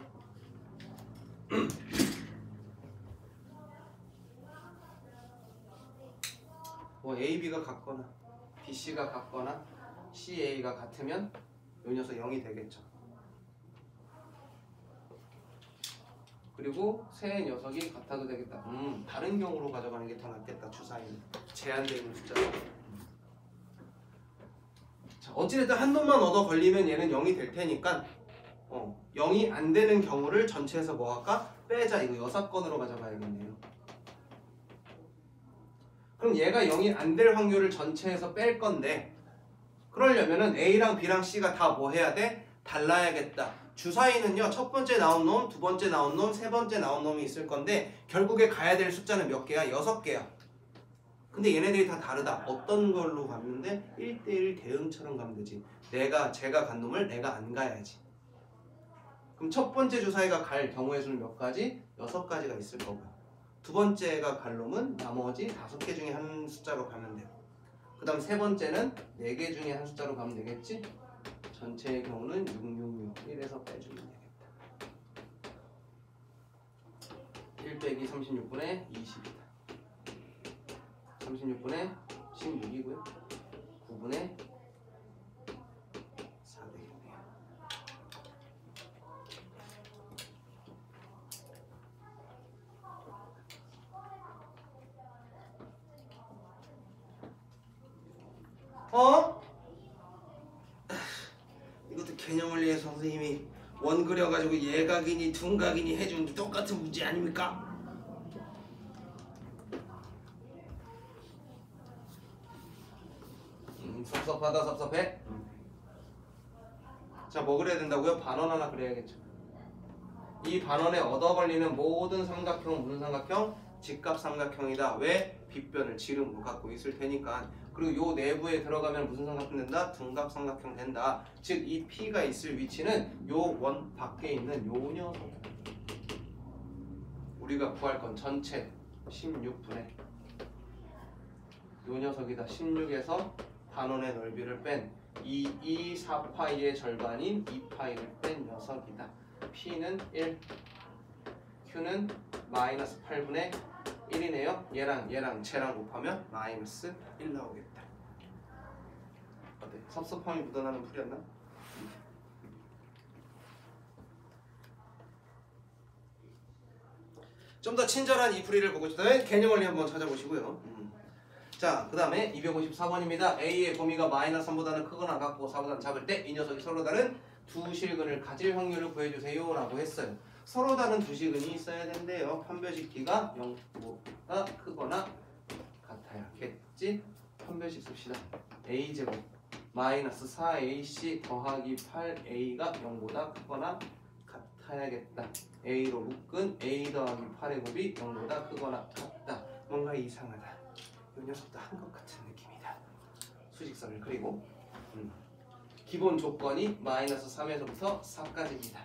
뭐 A, B가 같거나 B, C가 같거나 C, A가 같으면 요 녀석 0이 되겠죠. 그리고 세 녀석이 같아도 되겠다. 다른 경우로 가져가는 게 더 낫겠다. 주사위는 제한되어 있는 숫자로. 자, 어찌됐든 한 놈만 얻어 걸리면 얘는 0이 될 테니까 0이 안 되는 경우를 전체에서 뭐 할까? 빼자. 이거 여사건으로 가져가야겠네요. 그럼 얘가 0이 안 될 확률을 전체에서 뺄 건데 그러려면은 A랑 B랑 C가 다 뭐 해야 돼? 달라야겠다. 주사위는요, 첫 번째 나온 놈, 두 번째 나온 놈, 세 번째 나온 놈이 있을 건데 결국에 가야 될 숫자는 몇 개야? 6개야. 근데 얘네들이 다 다르다. 어떤 걸로 갔는데 1대1 대응처럼 가면 되지. 제가 간 놈을 내가 안 가야지. 그럼 첫 번째 주사위가 갈 경우의 수는 몇 가지? 6가지가 있을 거고요. 두 번째가 갈 놈은 나머지 5개 중에 한 숫자로 가면 되고, 그 다음 세 번째는 4개 중에 한 숫자로 가면 되겠지? 전체의 경우는 666, 1에서 빼주면 되겠다. 1 빼기 36분의 20이다. 36분의 16이고요. 9분의 4 되겠네요. 개념원리의 선생님이 원 그려가지고 예각이니 둔각이니 해준 똑같은 문제 아닙니까? 섭섭하다 섭섭해? 자, 뭐 그려야 된다고요? 반원 하나 그려야겠죠. 이 반원에 얻어 걸리는 모든 삼각형은 무슨 삼각형? 직각삼각형이다. 왜? 빗변을 지름으로 갖고 있을 테니까. 그리고 요 내부에 들어가면 무슨 삼각형 된다? 둔각삼각형 된다. 즉 이 P가 있을 위치는 요 원 밖에 있는 요 녀석. 우리가 구할 건 전체 16분의 요 녀석이다. 16에서 반원의 넓이를 뺀 4파이의 절반인 2파이를 뺀 녀석이다. P는 1, Q는 마이너스 8분의 1이네요. 얘랑 쟤랑 곱하면 마이너스 1 나오겠다. 어때? 섭섭함이 묻어나는 풀이었나? 좀 더 친절한 이 풀이를 보고 싶다면 개념원리 한번 찾아보시고요. 자, 그 다음에 254번입니다. A의 범위가 마이너스 3보다는 크거나 같고 4보다는 작을 때 이 녀석이 서로 다른 두 실근을 가질 확률을 구해주세요 라고 했어요. 서로 다른 두 실근이 있어야 된대요. 판별식 D가 0보다 크거나 같아야겠지? 판별식 씁시다. A제곱 마이너스 4AC 더하기 8A가 0보다 크거나 같아야겠다. A로 묶은 A 더하기 8의 곱이 0보다 크거나 같다. 뭔가 이상하다. 이 녀석도 한 것 같은 느낌이다. 수직선을 그리고 기본 조건이 마이너스 3에서부터 4까지입니다.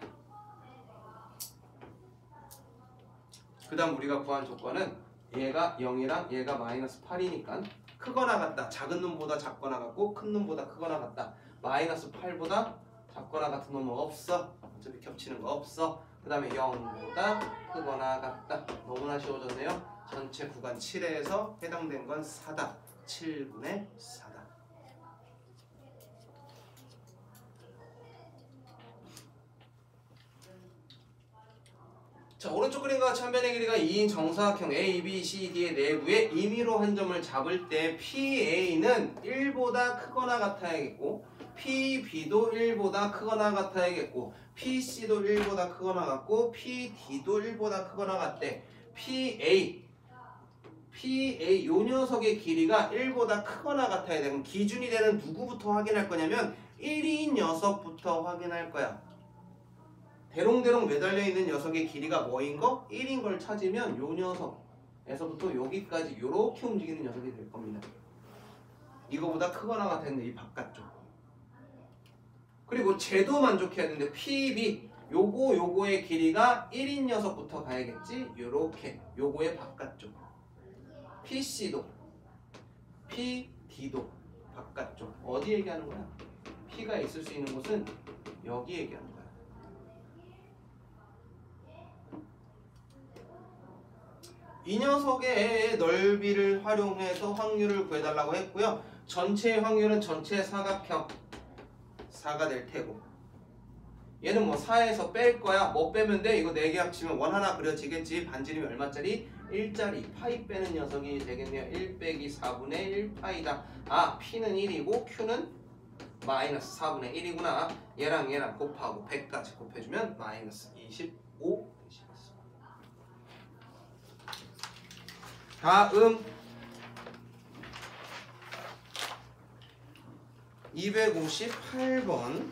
그 다음 우리가 구한 조건은 얘가 0이랑 얘가 마이너스 8이니까 크거나 같다. 작은 놈보다 작거나 같고 큰 놈보다 크거나 같다. 마이너스 8보다 작거나 같은 놈은 없어. 어차피 겹치는 거 없어. 그 다음에 0보다 크거나 같다. 너무나 쉬워졌네요. 전체 구간 7회에서 해당된 건 4다. 7분의 4다. 자, 오른쪽 그림과 같이 한 변의 길이가 2인 정사각형 A, B, C, D의 내부에 임의로 한 점을 잡을 때 PA는 1보다 크거나 같아야겠고 PB도 1보다 크거나 같아야겠고 PC도 1보다 크거나 같고 PD도 1보다 크거나 같대. PA 요 녀석의 길이가 1보다 크거나 같아야 돼. 그럼 기준이 되는 누구부터 확인할 거냐면 1인 녀석부터 확인할 거야. 대롱대롱 매달려 있는 녀석의 길이가 뭐인 거? 1인 걸 찾으면 요 녀석에서부터 여기까지 요렇게 움직이는 녀석이 될 겁니다. 이거보다 크거나 같았는데 이 바깥쪽. 그리고 쟤도 만족해야 되는데 PB 요거의 길이가 1인 녀석부터 가야겠지? 요렇게 요거의 바깥쪽. PC도 PD도 바깥쪽. 어디 얘기하는 거야? P가 있을 수 있는 곳은 여기 얘기하는 거야. 이 녀석의 넓이를 활용해서 확률을 구해달라고 했고요. 전체의 확률은 전체 사각형 4가 될 테고 얘는 뭐 4에서 뺄 거야. 뭐 빼면 돼? 이거 4개 합치면 원 하나 그려지겠지. 반지름이 얼마짜리? 1짜리. 파이 빼는 녀석이 되겠네요. 1 빼기 4분의 1 파이다. 아, P는 1이고 Q는 마이너스 4분의 1이구나. 얘랑 곱하고 100까지 곱해주면 마이너스 25 되시겠어. 다음 258번.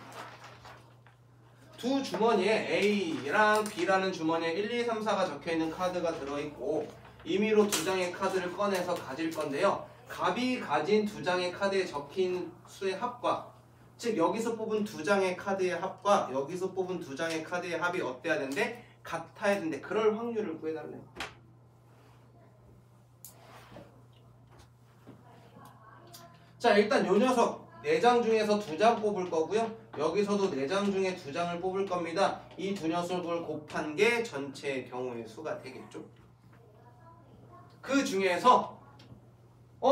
두 주머니에 A랑 B라는 주머니에 1, 2, 3, 4가 적혀있는 카드가 들어있고 임의로 두 장의 카드를 꺼내서 가질 건데요. 갑이 가진 두 장의 카드에 적힌 수의 합과, 즉 여기서 뽑은 두 장의 카드의 합과 여기서 뽑은 두 장의 카드의 합이 어때야 된대? 같아야 된대. 그럴 확률을 구해달래. 자, 일단 요 녀석 4장 중에서 2장 뽑을 거고요. 여기서도 4장 중에 2장을 뽑을 겁니다. 이 두 녀석을 곱한 게 전체의 경우의 수가 되겠죠. 그 중에서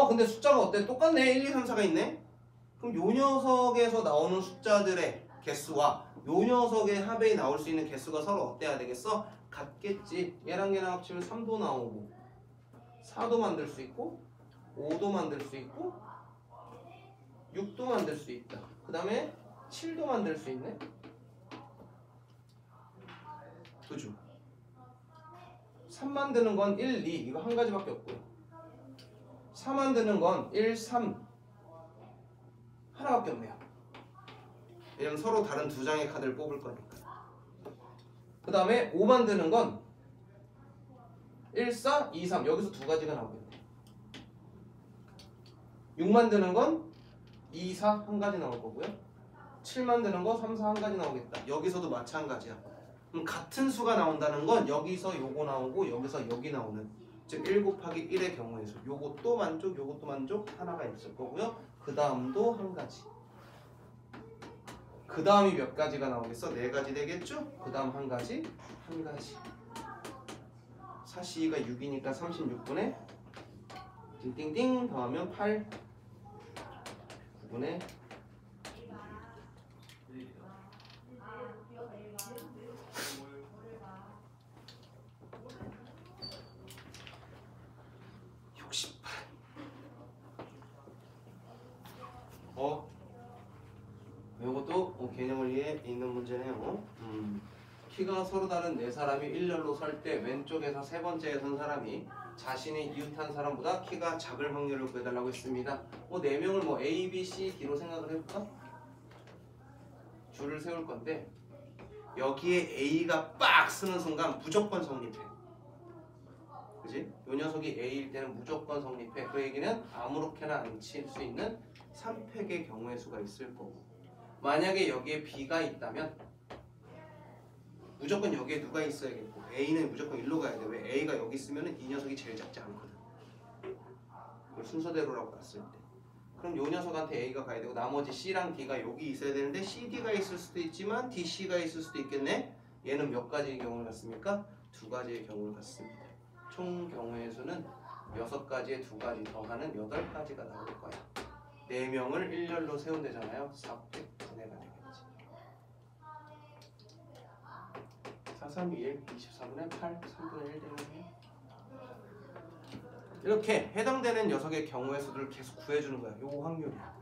근데 숫자가 어때? 똑같네. 1, 2, 3, 4가 있네. 그럼 요 녀석에서 나오는 숫자들의 개수와 요 녀석의 합에 나올 수 있는 개수가 서로 어때야 되겠어? 같겠지. 얘랑 합치면 3도 나오고 4도 만들 수 있고 5도 만들 수 있고 6도 만들 수 있다. 그 다음에 7도 만들 수 있네? 그죠? 3 만드는 건 1, 2 이거 한 가지밖에 없고요. 4 만드는 건 1, 3 하나밖에 없네요. 왜냐면 서로 다른 두 장의 카드를 뽑을 거니까. 그 다음에 5 만드는 건 1, 4, 2, 3 여기서 두 가지가 나오겠네. 6 만드는 건 2, 4 한 가지 나올 거고요. 7 만드는 거 3, 4 한 가지 나오겠다. 여기서도 마찬가지야. 그럼 같은 수가 나온다는 건 여기서 요거 나오고 여기서 여기 나오는, 즉 1 곱하기 1의 경우에서 요것도 만족 요것도 만족 하나가 있을 거고요. 그 다음도 한 가지. 그 다음이 몇 가지가 나오겠어? 네 가지 되겠죠? 그 다음 한 가지, 한 가지. 4C2가 6이니까 36분의 띵띵띵 더하면 8 9분의 68. 이것도 개념을 위해 있는 문제네요. 키가 서로 다른 네 사람이 일렬로 설 때 왼쪽에서 세 번째에 선 사람이 자신의 이웃한 사람보다 키가 작을 확률을 구해달라고 했습니다. 네 명을 A, B, C, D로 생각을 해볼까? 줄을 세울 건데 여기에 A가 빡 쓰는 순간 무조건 성립해. 그지? 이 녀석이 A일 때는 무조건 성립해. 그 얘기는 아무렇게나 안 칠 수 있는 3팩의 경우의 수가 있을 거고, 만약에 여기에 B가 있다면 무조건 여기에 누가 있어야겠고 A는 무조건 일로 가야 돼. 왜? A가 여기 있으면 이 녀석이 제일 작지 않거든. 그걸 순서대로라고 봤을 때. 그럼 이 녀석한테 A가 가야 되고 나머지 C랑 D가 여기 있어야 되는데 C, D가 있을 수도 있지만 D, C가 있을 수도 있겠네. 얘는 몇 가지의 경우를 갖습니까? 두 가지의 경우를 갖습니다. 총 경우의 수는 6가지에 2가지 더하는 8가지가 나올 거야. 4명을 일렬로 세운대잖아요. 4팩 분해가 되겠지. 4, 3, 2, 1, 24분의 8, 3분의 1 되겠네요. 이렇게 해당되는 녀석의 경우의 수를 계속 구해주는 거야. 요거 확률이야.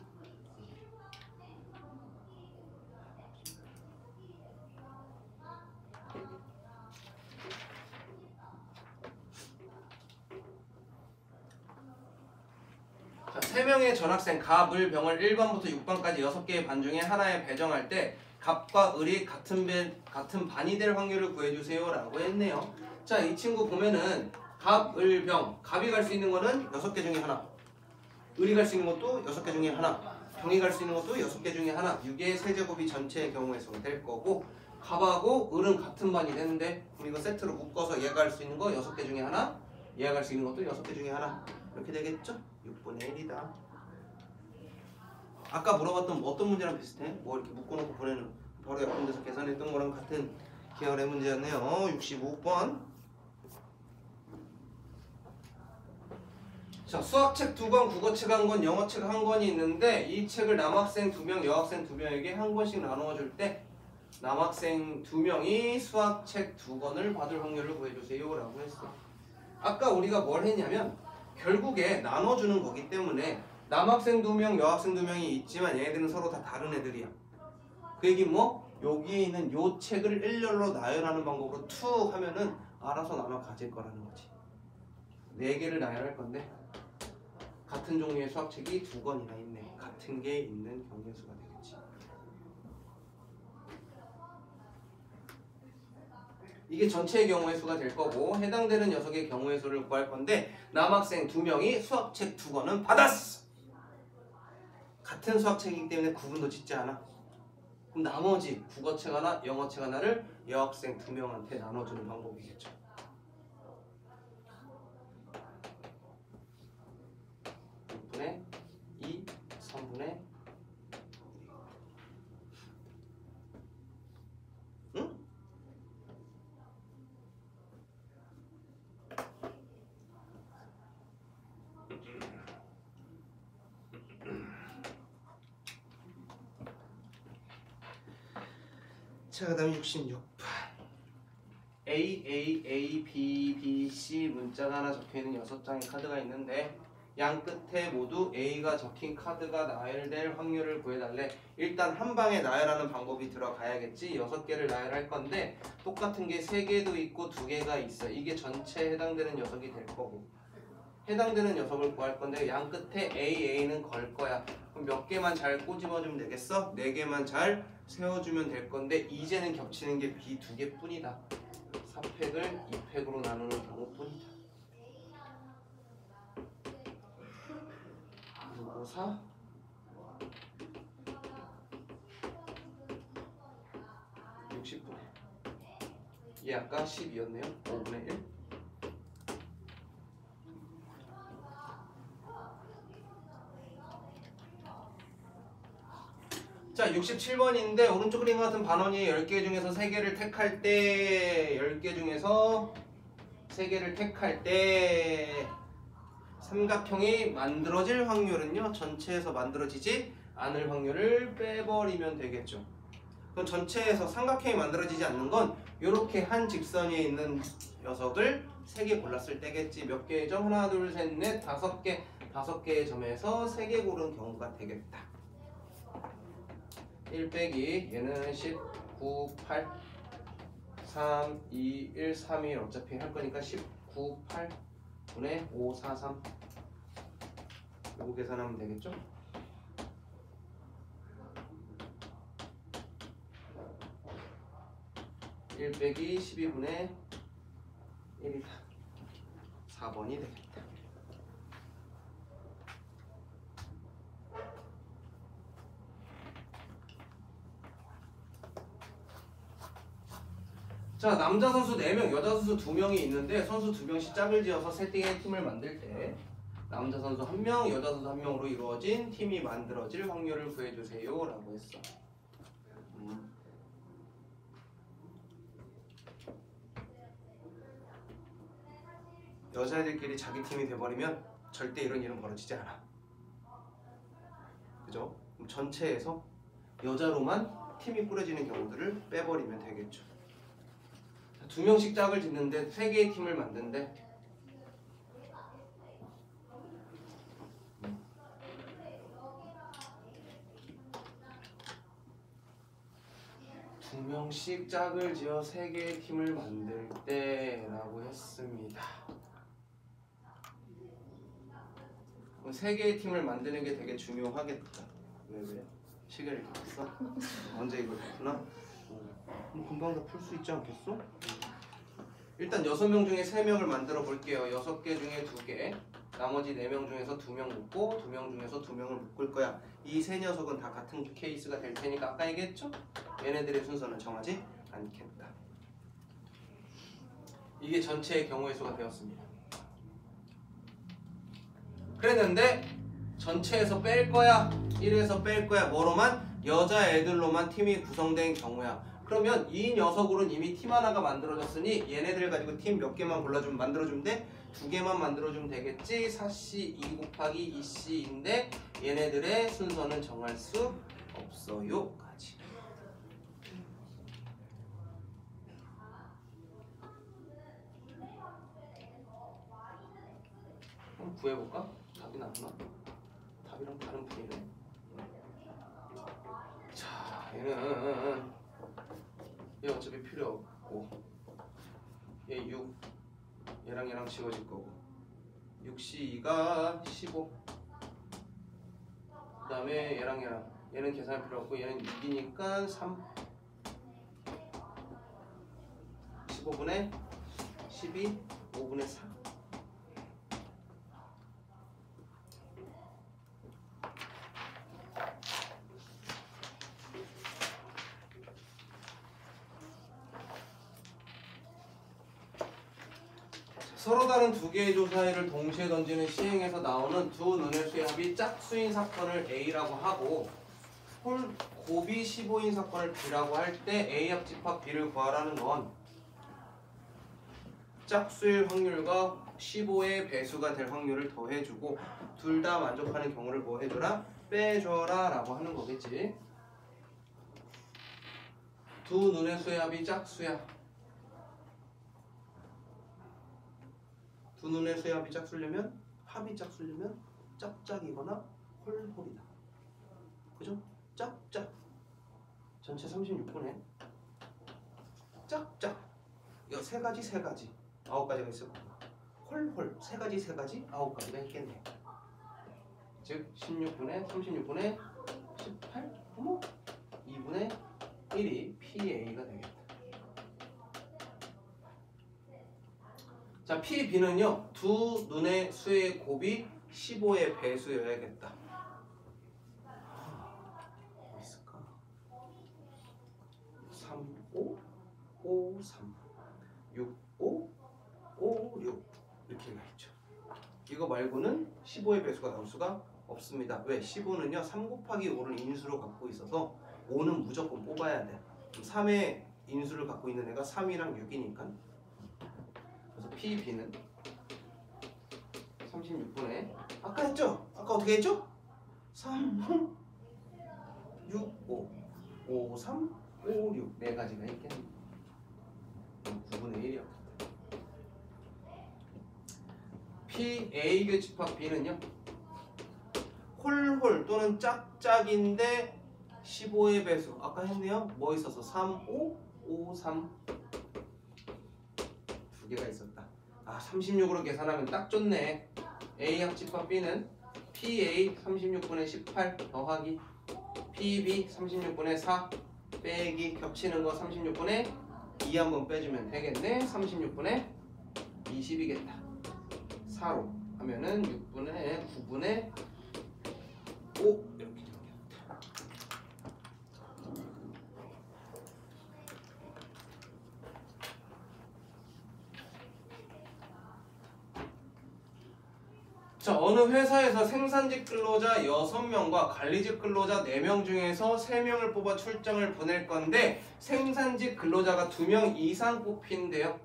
자, 3명의 전학생 갑, 을, 병을 1번부터 6번까지 6개의 반 중에 하나에 배정할 때 갑과 을이 같은 반이 될 확률을 구해주세요 라고 했네요. 자, 이 친구 보면은 갑, 을, 병. 갑이 갈 수 있는 거는 6개 중에 하나, 을이 갈 수 있는 것도 6개 중에 하나, 병이 갈 수 있는 것도 6개 중에 하나. 6의 세제곱이 전체의 경우의 수가 될 거고, 갑하고 을은 같은 반이 되는데 그럼 이거 세트로 묶어서 얘가 갈 수 있는 거 6개 중에 하나, 얘가 갈 수 있는 것도 6개 중에 하나, 이렇게 되겠죠? 6분의 1이다. 아까 물어봤던 어떤 문제랑 비슷해? 이렇게 묶어놓고 보내는 바로 옆 데서 계산했던 거랑 같은 계열의 문제였네요. 65번. 자, 수학책 2권, 국어책 1권, 영어책 1권이 있는데 이 책을 남학생 2명, 여학생 2명에게 한 권씩 나누어 줄 때 남학생 2명이 수학책 2권을 받을 확률을 구해주세요 라고 했어. 아까 우리가 뭘 했냐면 결국에 나눠주는 거기 때문에 남학생 2명, 여학생 2명이 있지만 얘네들은 서로 다 다른 애들이야. 그 얘기 여기에 있는 요 책을 일렬로 나열하는 방법으로 툭 하면은 알아서 나눠 가질 거라는 거지. 4개를 나열할 건데 같은 종류의 수학책이 2권이나 있네. 같은 게 있는 경우의 수가 되겠지. 이게 전체의 경우의 수가 될 거고 해당되는 녀석의 경우의 수를 구할 건데 남학생 2명이 수학책 2권은 받았어. 같은 수학책이기 때문에 구분도 짓지 않아. 그럼 나머지 국어책 하나, 영어책 하나를 여학생 2명한테 나눠주는 방법이겠죠. 분의 2, 3분의 응? 자, 그 다음 66번. A, A, A, B, B, C 문자가 하나 적혀있는 6장의 카드가 있는데 양 끝에 모두 A가 적힌 카드가 나열될 확률을 구해달래. 일단 한 방에 나열하는 방법이 들어가야겠지. 6개를 나열할 건데 똑같은 게 3개도 있고 2개가 있어. 이게 전체에 해당되는 녀석이 될 거고, 해당되는 녀석을 구할 건데 양 끝에 A는 걸 거야. 그럼 몇 개만 잘 꼬집어주면 되겠어? 4개만 잘 세워주면 될 건데 이제는 겹치는 게 B 2개 뿐이다. 4팩을 2팩으로 나누는 경우뿐이다. 654 60분의 얘 아까 12였네요. 5분의 1. 자, 67번인데 오른쪽 그림 같은 반원이 10개 중에서 3개를 택할 때 10개 중에서 3개를 택할 때 삼각형이 만들어질 확률은요, 전체에서 만들어지지 않을 확률을 빼버리면 되겠죠. 그럼 전체에서 삼각형이 만들어지지 않는 건 이렇게 한 직선에 있는 녀석을 3개 골랐을 때겠지. 몇 개의 점? 하나, 둘, 셋, 넷, 5개. 5개의 점에서 3개 고른 경우가 되겠다. 1 빼기 얘는 19, 8, 3, 2, 1, 3, 1 어차피 할 거니까 19, 8 분의 5, 4, 3 요거 계산하면 되겠죠? (1 빼기 12분의 1이다) 4번이 되겠다. 자, 남자 선수 4명, 여자 선수 2명이 있는데 선수 2명씩 짝을 지어서 세팅의 팀을 만들 때 남자 선수 1명, 여자 선수 1명으로 이루어진 팀이 만들어질 확률을 구해주세요 라고 했어. 여자애들끼리 자기 팀이 돼버리면 절대 이런 일은 벌어지지 않아. 그죠? 그럼 전체에서 여자로만 팀이 꾸려지는 경우들을 빼버리면 되겠죠. 2명씩 짝을 짓는데 3개의 팀을 만든대. 두 명씩 짝을 지어 3개의 팀을 만들 때 라고 했습니다. 그럼 3개의 팀을 만드는 게 되게 중요하겠다. 왜? 시계를 이렇게 봤어? 언제 이걸 봤구나? 금방 다 풀 수 있지 않겠어? 일단 6명 중에 3명을 만들어 볼게요. 6개 중에 2개, 나머지 4명 중에서 2명 묶고 2명 중에서 2명을 묶을 거야. 이 세 녀석은 다 같은 케이스가 될 테니까 아까 얘기했죠? 얘네들의 순서는 정하지 않겠다. 이게 전체의 경우의 수가 되었습니다. 그랬는데 전체에서 뺄 거야. 1에서 뺄 거야. 뭐로만? 여자애들로만 팀이 구성된 경우야. 그러면 이 녀석으로는 이미 팀 하나가 만들어졌으니 얘네들 가지고 팀 몇 개만 골라주면 만들어주면 돼? 2개만 만들어주면 되겠지? 4C 2 곱하기 2C인데 얘네들의 순서는 정할 수 없어요 까지. 한번 구해볼까? 답이 나왔나? 답이랑 다른 풀이네. 자, 얘는 얘 어차피 필요 없고 얘 6, 얘랑 지워질 거고 6C2가 15, 그 다음에 얘는 계산할 필요 없고 얘는 6이니까 3, 15분의 12, 5분의 4. 서로 다른 2개의 조사일을 동시에 던지는 시행에서 나오는 두 눈의 수의 합이 짝수인 사건을 A라고 하고 곱이 15인 사건을 B라고 할 때 A 합집합 B를 구하라는 건 짝수일 확률과 15의 배수가 될 확률을 더해주고 둘 다 만족하는 경우를 뭐 해줘라? 빼줘라 라고 하는 거겠지. 두 눈의 수의 합이 짝수야. 두 눈의 수의 합이 짝수려면 합이 짝수려면 짝짝이거나 홀홀이다. 그죠? 짝짝. 전체 36분의 짝짝. 이거 세 가지 9가지가 있을 거고. 홀홀 세 가지 9가지가 있겠네. 즉 16분의 36분의 18 어머 2분의 1이 PA가 되겠다. 자, PB는요 두 눈의 수의 곱이 15의 배수여야겠다. 뭐 있을까? 3, 5, 5, 3, 6, 5, 5, 6 이렇게 가 있죠. 이거 말고는 15의 배수가 나올 수가 없습니다. 왜? 15는요 3 곱하기 5를 인수로 갖고 있어서 5는 무조건 뽑아야 돼. 3의 인수를 갖고 있는 애가 3이랑 6이니까. 그래서 PB는 36분의 아까 했죠? 아까 어떻게 했죠? 3, 6, 5, 5, 3, 5, 6 네 가지가 있겠네. 9분의 1이요. PA 교집합 B는요 홀홀 또는 짝짝인데 15의 배수 아까 했네요. 뭐 있어서 3, 5, 5, 3 두 개가 있었다. 아 36으로 계산하면 딱 좋네. A 합집합 B는 PA 36분의 18 더하기 PB 36분의 4 빼기 겹치는 거 36분의 2 한번 빼주면 되겠네. 36분의 20이겠다. 4로 하면은 6분의 9분의 5 이렇게 되겠다. 자, 어느 회사에서 생산직 근로자 6명과 관리직 근로자 4명 중에서 3명을 뽑아 출장을 보낼 건데 생산직 근로자가 2명 이상 뽑힌대요.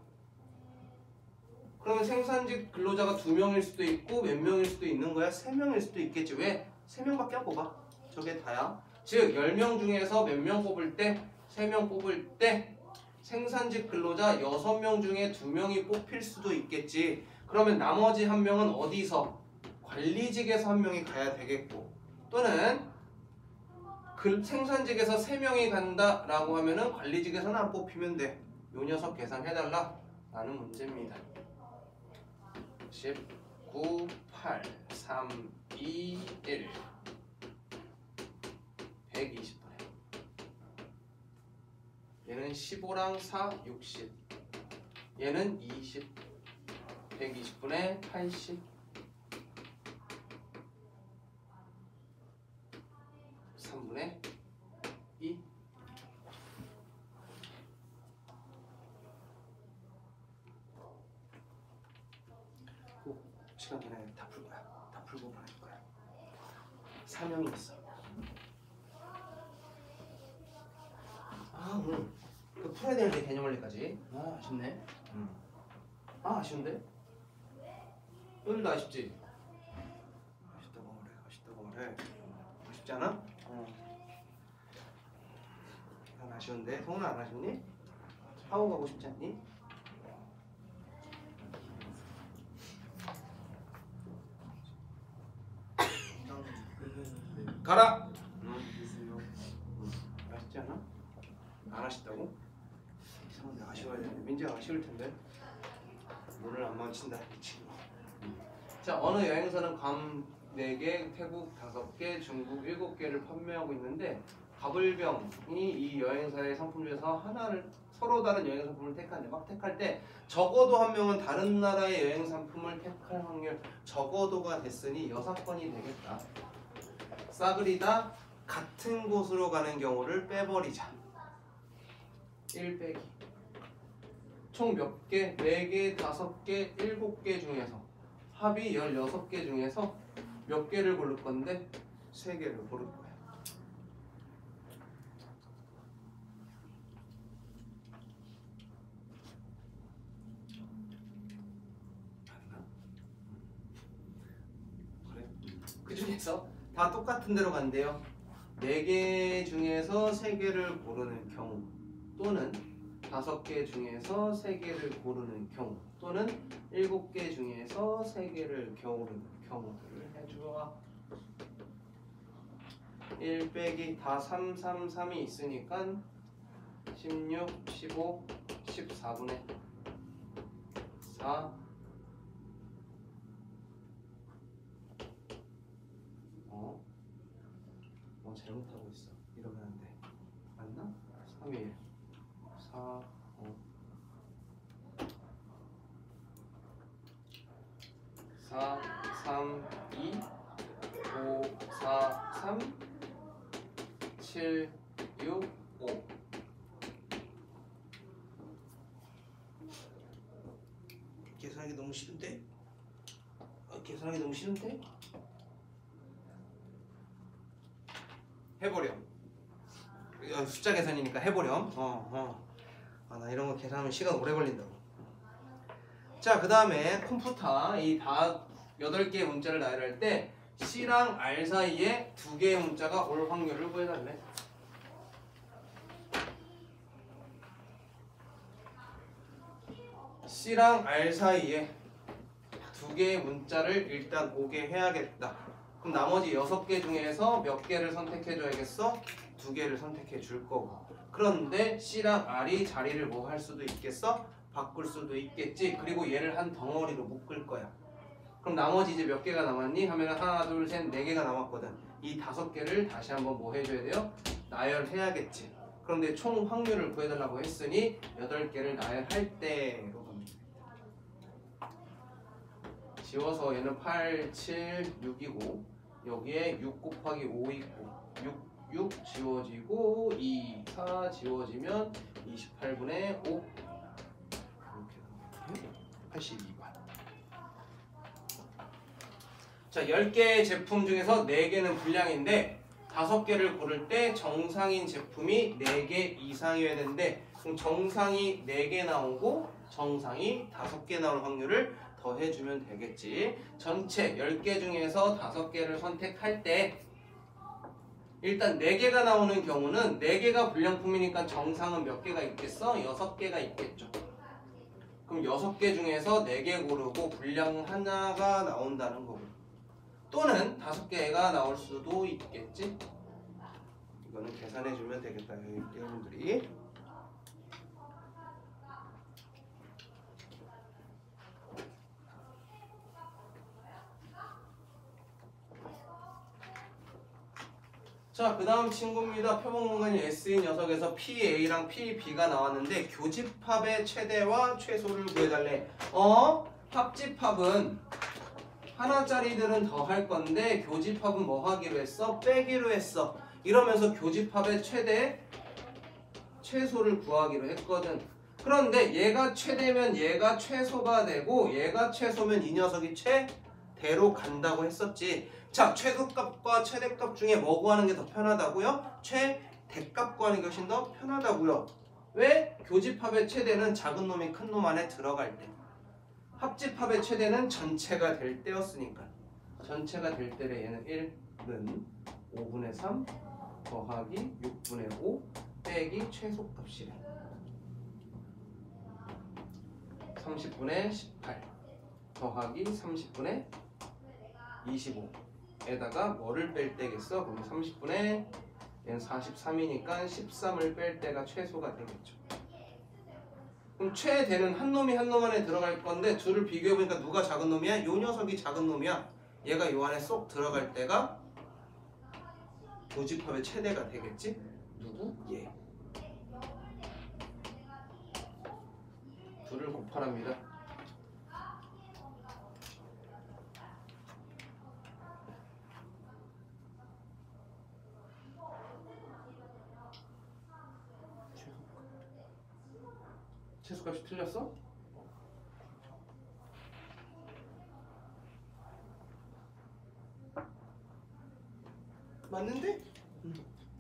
그러면 생산직 근로자가 2명일 수도 있고 몇 명일 수도 있는 거야? 3명일 수도 있겠지. 왜? 3명밖에 안 뽑아. 저게 다야. 즉 10명 중에서 몇 명 뽑을 때? 3명 뽑을 때 생산직 근로자 6명 중에 2명이 뽑힐 수도 있겠지. 그러면 나머지 1명은 어디서? 관리직에서 1명이 가야 되겠고 또는 생산직에서 3명이 간다라고 하면은 관리직에서는 안 뽑히면 돼. 요 녀석 계산해달라 라는 문제입니다. 19, 8, 3, 2, 1 120분의 얘는 15랑 4, 60 얘는 20 120분의 80 3분의 2 시간 전에 다 풀 거야. 다 풀고 보낼 거야. 사명이 있어. 아 오늘 그 풀어야 되는데 개념 원리까지. 아 아쉽네. 아 아쉬운데? 오늘도 아쉽지? 아쉽다고 말해. 아쉽지 않아? 난 아쉬운데. 성훈아 안 아쉽니? 하고 가고 싶지 않니? 가라! 아쉽지 않아? 안 아쉽다고? 이상한데 아쉬워야 되는데 민지가 아쉬울 텐데 오늘 안 망친다 이 친구. 자 어느 여행사는 괌 4개, 태국 5개, 중국 7개를 판매하고 있는데 가불병이 이 여행사의 상품 중에서 하나를 서로 다른 여행 상품을 택하는데 막 택할 때 적어도 한 명은 다른 나라의 여행 상품을 택할 확률 적어도가 됐으니 6건이 되겠다. 싸그리다 같은 곳으로 가는 경우를 빼버리자. 1 빼기 총 몇 개? 4개, 5개, 7개 중에서 합이 16개 중에서 몇 개를 고를 건데 3개를 고를 거야. 맞나? 그래? 그 중에서 다 똑같은 데로 간대요. 4개 중에서 3개를 고르는 경우 또는 5개 중에서 3개를 고르는 경우 또는 7개 중에서 3개를 고르는 경우들을 해줘. 1 빼기 다 3, 3, 3이 있으니까 16, 15, 14분의 4 잘못하고 있어. 이러면 안 돼. 맞나? 3, 1 4, 4, 3, 2 5, 4, 3 7, 6, 5 계산하기 너무 싫은데? 계산하기 너무 싫은데? 해보렴. 숫자 계산이니까 해보렴. 나 이런 거 계산하면 시간 오래 걸린다고. 자, 그 다음에 컴퓨터 이 다 8개의 문자를 나열할 때 C랑 R 사이에 2개의 문자가 올 확률을 구해달래. C랑 R 사이에 2개의 문자를 일단 오게 해야겠다. 그럼 나머지 6개 중에서 몇 개를 선택해줘야겠어? 2개를 선택해 줄 거고. 그런데 C랑 R이 자리를 뭐 할 수도 있겠어? 바꿀 수도 있겠지. 그리고 얘를 한 덩어리로 묶을 거야. 그럼 나머지 이제 몇 개가 남았니? 하면 하나, 둘, 셋, 4개가 남았거든. 이 5개를 다시 한번 뭐 해줘야 돼요? 나열해야겠지. 그런데 총 확률을 구해달라고 했으니 8개를 나열할 때로 갑니다. 지워서 얘는 8, 7, 6이고 여기에 6 곱하기 5 있고 6 지워지고 2, 4 지워지면 28분의 5 이렇게 82번. 자, 10개의 제품 중에서 4개는 불량인데 5개를 고를 때 정상인 제품이 4개 이상이어야 되는데 그럼 정상이 4개 나오고 정상이 5개 나올 확률을 더해주면 되겠지. 전체 10개 중에서 5개를 선택할 때 일단 4개가 나오는 경우는 4개가 불량품이니까 정상은 몇 개가 있겠어? 6개가 있겠죠. 그럼 6개 중에서 4개 고르고 불량 하나가 나온다는 거고 또는 5개가 나올 수도 있겠지. 이거는 계산해주면 되겠다 여러분들이. 자, 그 다음 친구입니다. 표본 공간이 S인 녀석에서 PA랑 PB가 나왔는데 교집합의 최대와 최소를 구해달래. 합집합은 하나짜리들은 더 할 건데 교집합은 뭐 하기로 했어? 빼기로 했어. 이러면서 교집합의 최대, 최소를 구하기로 했거든. 그런데 얘가 최대면 얘가 최소가 되고 얘가 최소면 이 녀석이 최대로 간다고 했었지. 자, 최소값과 최대값 중에 뭐 구하는 게 더 편하다고요? 최대값 구하는 게 훨씬 더 편하다고요. 왜? 교집합의 최대는 작은 놈이 큰 놈 안에 들어갈 때. 합집합의 최대는 전체가 될 때였으니까. 전체가 될 때래 얘는 1은 5분의 3 더하기 6분의 5 빼기 최소값이래. 30분의 18 더하기 30분의 25 에다가 뭐를 뺄 때겠어? 그럼 30분의 얘는 43이니까 13을 뺄 때가 최소가 되겠죠. 그럼 최대는 한 놈이 한 놈 안에 들어갈 건데 둘을 비교해보니까 누가 작은 놈이야? 요 녀석이 작은 놈이야. 얘가 요 안에 쏙 들어갈 때가 교집합의 최대가 되겠지? 누구? 얘. 둘을 곱하랍니다. 최소값이 틀렸어? 맞는데?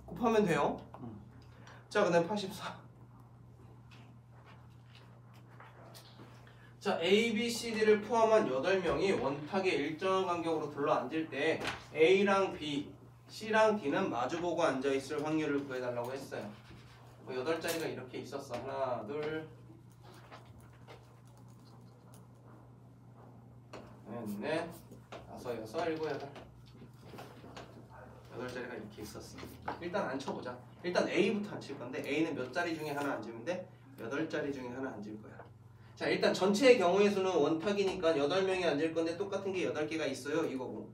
곱하면 돼요. 자, 그 다음 84. 자, A, B, C, D를 포함한 8명이 원탁의 일정한 간격으로 둘러앉을 때 A랑 B, C랑 D는 마주보고 앉아있을 확률을 구해달라고 했어요. 뭐 8자리가 이렇게 있었어. 하나, 둘, 넷, 다섯, 여섯, 일곱, 여덟. 8자리가 이렇게 있었어. 일단 앉혀보자. 일단 A부터 앉힐 건데 A는 몇 자리 중에 하나 앉으면 돼? 8자리 중에 하나 앉을 거야. 자, 일단 전체의 경우의 수는 원탁이니까 8명이 앉을 건데 똑같은 게 8개가 있어요. 이거고.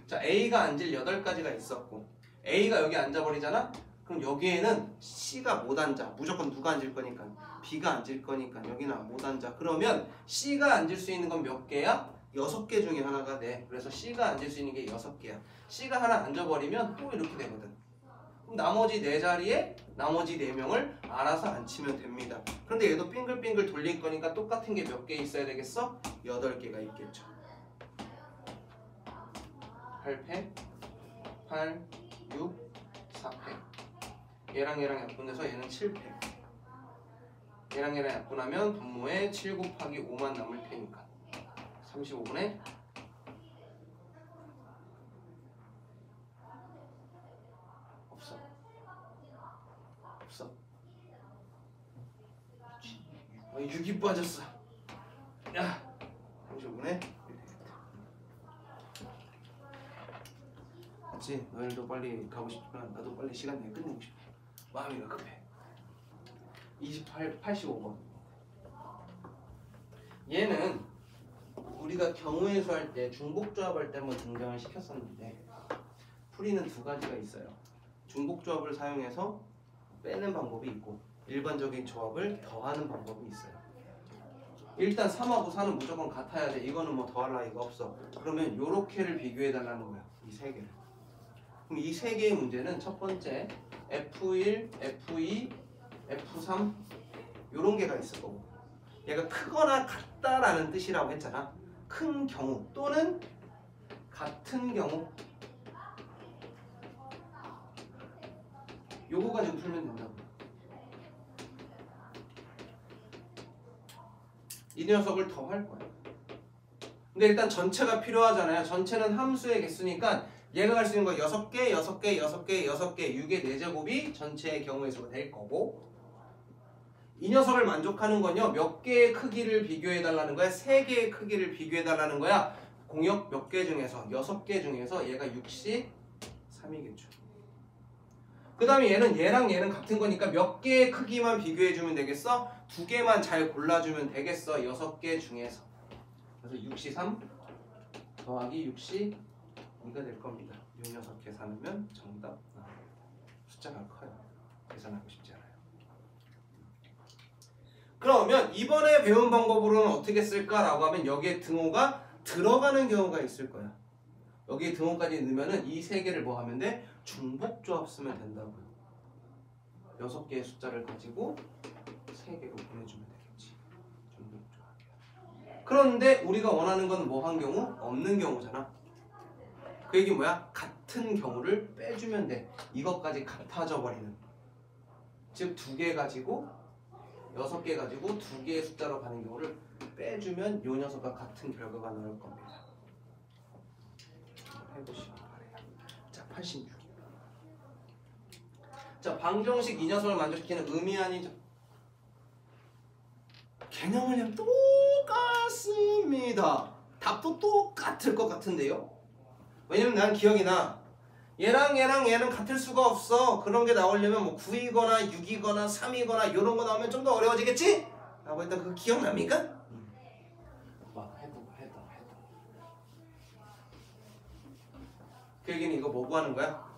자, A가 앉을 8가지가 있었고 A가 여기 앉아버리잖아? 그럼 여기에는 C가 못 앉아. 무조건 누가 앉을 거니까? B가 앉을 거니까 여기는 못 앉아. 그러면 C가 앉을 수 있는 건 몇 개야? 6개 중에 하나가 돼. 그래서 C가 앉을 수 있는 게 6개야. C가 하나 앉아버리면 또 이렇게 되거든. 그럼 나머지 4자리에 나머지 4명을 알아서 앉히면 됩니다. 그런데 얘도 빙글빙글 돌릴 거니까 똑같은 게 몇 개 있어야 되겠어? 8개가 있겠죠. 8팩, 8, 6, 4팩. 얘랑 얘랑 약분해서 얘는 7팩. 얘랑 얘랑 약분하면 분모에 7 곱하기 5만 남을 테니까 35분의 없어. 6이 빠졌어. 야, 35분의 맞지? 너희들도 빨리 가고 싶구나. 나도 빨리 시간 내에 끝내고 싶어. 마음이 급해. 85번. 얘는 우리가 경우의 수 할 때 중복조합 할 때 한번 등장을 시켰었는데 풀이는 2가지가 있어요. 중복조합을 사용해서 빼는 방법이 있고 일반적인 조합을 더하는 방법이 있어요. 일단 3하고 4는 무조건 같아야 돼. 이거는 뭐 더할 나위가 없어. 그러면 요렇게를 비교해 달라는 거야. 이 3개를. 그럼 이 3개의 문제는 첫 번째 F1, F2, F3 요런 개가 있을 거고 얘가 크거나 같다라는 뜻이라고 했잖아. 큰 경우 또는 같은 경우 요거 가지고 풀면 된다고. 이 녀석을 더 할 거야. 근데 일단 전체가 필요하잖아요. 전체는 함수의 개수니까 얘가 갈 수 있는 거 6개, 6개, 6개, 6개, 6의 4제곱이 전체의 경우의 수가 될 거고 이 녀석을 만족하는 건요. 몇 개의 크기를 비교해 달라는 거야? 3개의 크기를 비교해 달라는 거야. 공역 몇 개 중에서 6개 중에서 얘가 63이겠죠. 그 다음에 얘랑 얘는 같은 거니까 몇 개의 크기만 비교해 주면 되겠어? 2개만 잘 골라주면 되겠어. 6개 중에서. 그래서 63 더하기 62가 될 겁니다. 이 녀석 계산하면 정답. 숫자가 커요. 계산하고 싶지 않아요. 그러면 이번에 배운 방법으로는 어떻게 쓸까라고 하면 여기에 등호가 들어가는 경우가 있을 거야. 여기에 등호까지 넣으면은 이 3개를 뭐 하면 돼? 중복조합 쓰면 된다고요. 6개의 숫자를 가지고 3개로 보내주면 되겠지. 중복조합이야. 그런데 우리가 원하는 건 뭐 한 경우? 없는 경우잖아. 그 얘기 뭐야? 같은 경우를 빼주면 돼. 이것까지 같아져 버리는. 즉 2개 가지고 6개 가지고 2개의 숫자로 가는 경우를 빼주면 요 녀석과 같은 결과가 나올 겁니다. 해보시기 바래요. 자, 86. 자, 방정식 이 녀석을 만족시키는 의미 아니죠? 개념은 그냥 똑같습니다. 답도 똑같을 것 같은데요? 왜냐면 난 기억이 나. 얘랑 얘는 같을 수가 없어. 그런 게 나오려면 뭐 9이거나 6이거나 3이거나 이런 거 나오면 좀 더 어려워지겠지? 라고 했던 그 기억납니까? 해도. 그 얘기는 이거 뭐 구하는 거야?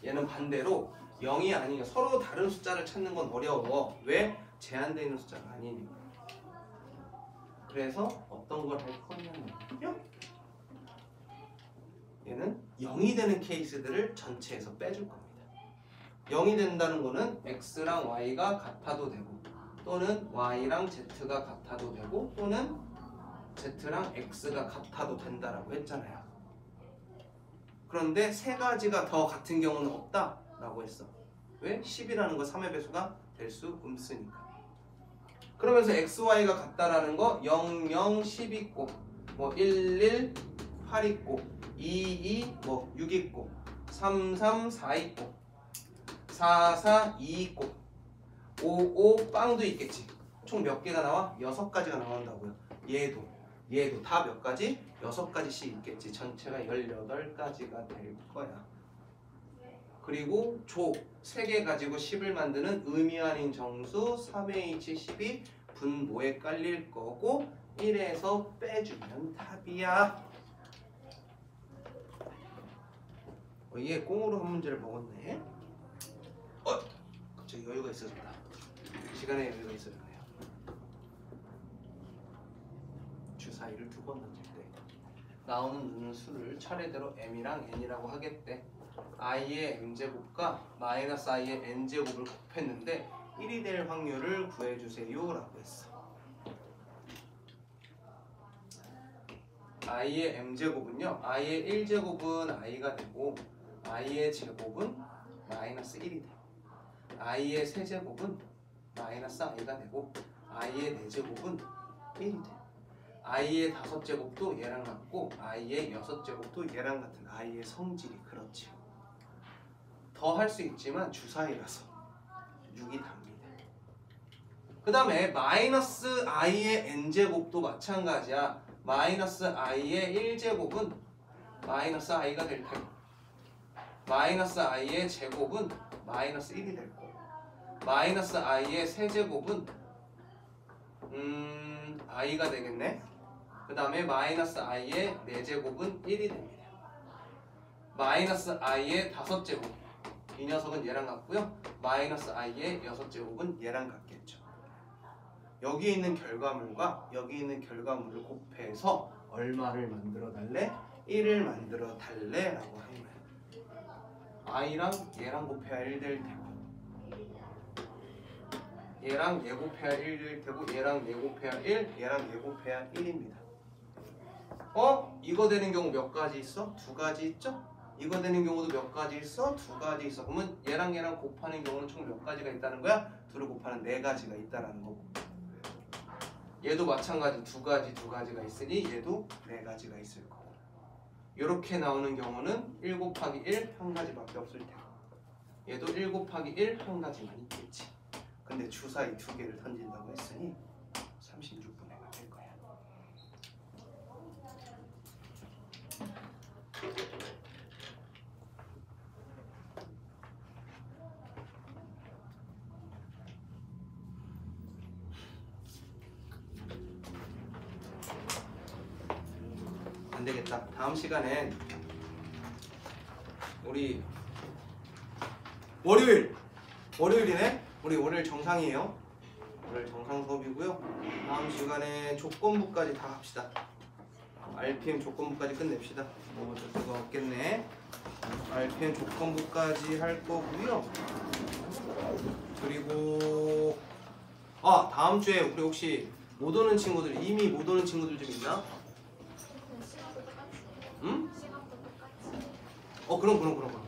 얘는 반대로 0이 아니니까 서로 다른 숫자를 찾는 건 어려워. 왜? 제한되어 있는 숫자가 아니니까. 그래서 어떤 걸 할 거냐면요. 얘는 0이 되는 케이스들을 전체에서 빼줄 겁니다. 0이 된다는 거는 x랑 y가 같아도 되고 또는 y랑 z가 같아도 되고 또는 z랑 x가 같아도 된다라고 했잖아요. 그런데 3가지가 더 같은 경우는 없다라고 했어. 왜? 10이라는 거 3의 배수가 될 수 없으니까. 그러면서 x, y가 같다라는 거 0, 0, 10 있고 뭐 1, 1, 8 있고 2, 2, 뭐 6 있고 3, 3, 4 있고 4, 4, 2 있고 5, 빵도 있겠지. 총 몇 개가 나와? 6가지가 나온다고요. 얘도 다 몇 가지? 6가지씩 있겠지. 전체가 18가지가 될 거야. 그리고 조 3개 가지고 10을 만드는 의미 아닌 정수 3H10이 분모에 깔릴 거고 1에서 빼주면 답이야. 얘 꽁으로 한 문제를 먹었네. 갑자기 여유가 있어졌다. 시간에 여유가 있어졌네요. 주사위를 2번 던질 때 나오는 수를 차례대로 m이랑 n이라고 하겠대. i의 m제곱과 마이너스 i의 n제곱을 곱했는데 1이 될 확률을 구해주세요 라고 했어. i의 m제곱은요, i의 1제곱은 i가 되고 i의 제곱은 마이너스 1이 돼. i의 세제곱은 마이너스 i가 되고 i의 4제곱은 1이 돼. i의 5제곱도 얘랑 같고 i의 6제곱도 얘랑 같은 i의 성질이 그렇지. 더 할 수 있지만 주사위라서 6이 답니다. 그 다음에 마이너스 i의 n제곱도 마찬가지야. 마이너스 i의 1제곱은 마이너스 i가 될 테고 마이너스 i의 제곱은 마이너스 1이 될 거고 마이너스 i의 세제곱은 i가 되겠네. 그 다음에 마이너스 i의 4제곱은 1이 됩니다. 마이너스 i의 5제곱, 이 녀석은 얘랑 같고요. 마이너스 i의 6제곱은 얘랑 같겠죠. 여기 있는 결과물과 여기 있는 결과물을 곱해서 얼마를 만들어 달래? 1을 만들어 달래 라고 한 거야. i랑 얘랑 곱해야 1 될 테고 얘랑 얘 곱해야 1 될 테고 얘랑 얘 곱해야 1, 얘랑 얘 곱해야 1입니다. 이거 되는 경우 몇 가지 있어? 2가지 있죠? 이거 되는 경우도 몇 가지 있어? 2가지 있어. 그러면 얘랑 얘랑 곱하는 경우는 총 몇 가지가 있다는 거야? 둘을 곱하는 4가지가 있다라는 거고 얘도 마찬가지 2가지가 있으니 얘도 4가지가 있을 거고 이렇게 나오는 경우는 1 곱하기 1 한 가지밖에 없을 테고 얘도 1 곱하기 1 한 가지만 있겠지. 근데 주사위 2개를 던진다고 했으니 36분의가 될 거야. 안 되겠다. 다음 시간엔 우리 월요일이네? 우리 월요일 정상이에요. 월요일 정상 수업이고요. 다음 시간에 조건부까지 다 합시다. RPM 조건부까지 끝냅시다. 뭐 어쩔 수가 없겠네. RPM 조건부까지 할 거고요. 그리고 다음 주에 우리 혹시 못 오는 친구들, 이미 못 오는 친구들 좀 있나? 시간도 똑같이. 응? 시간도 똑같이. 그럼.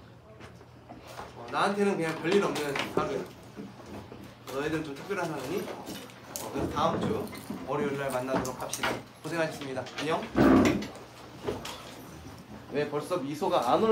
나한테는 그냥 별일 없는 하루야. 너희들은 좀 특별한 하루니? 그래서 다음 주 월요일날 만나도록 합시다. 고생하셨습니다. 안녕. 왜 벌써 미소가 안 올?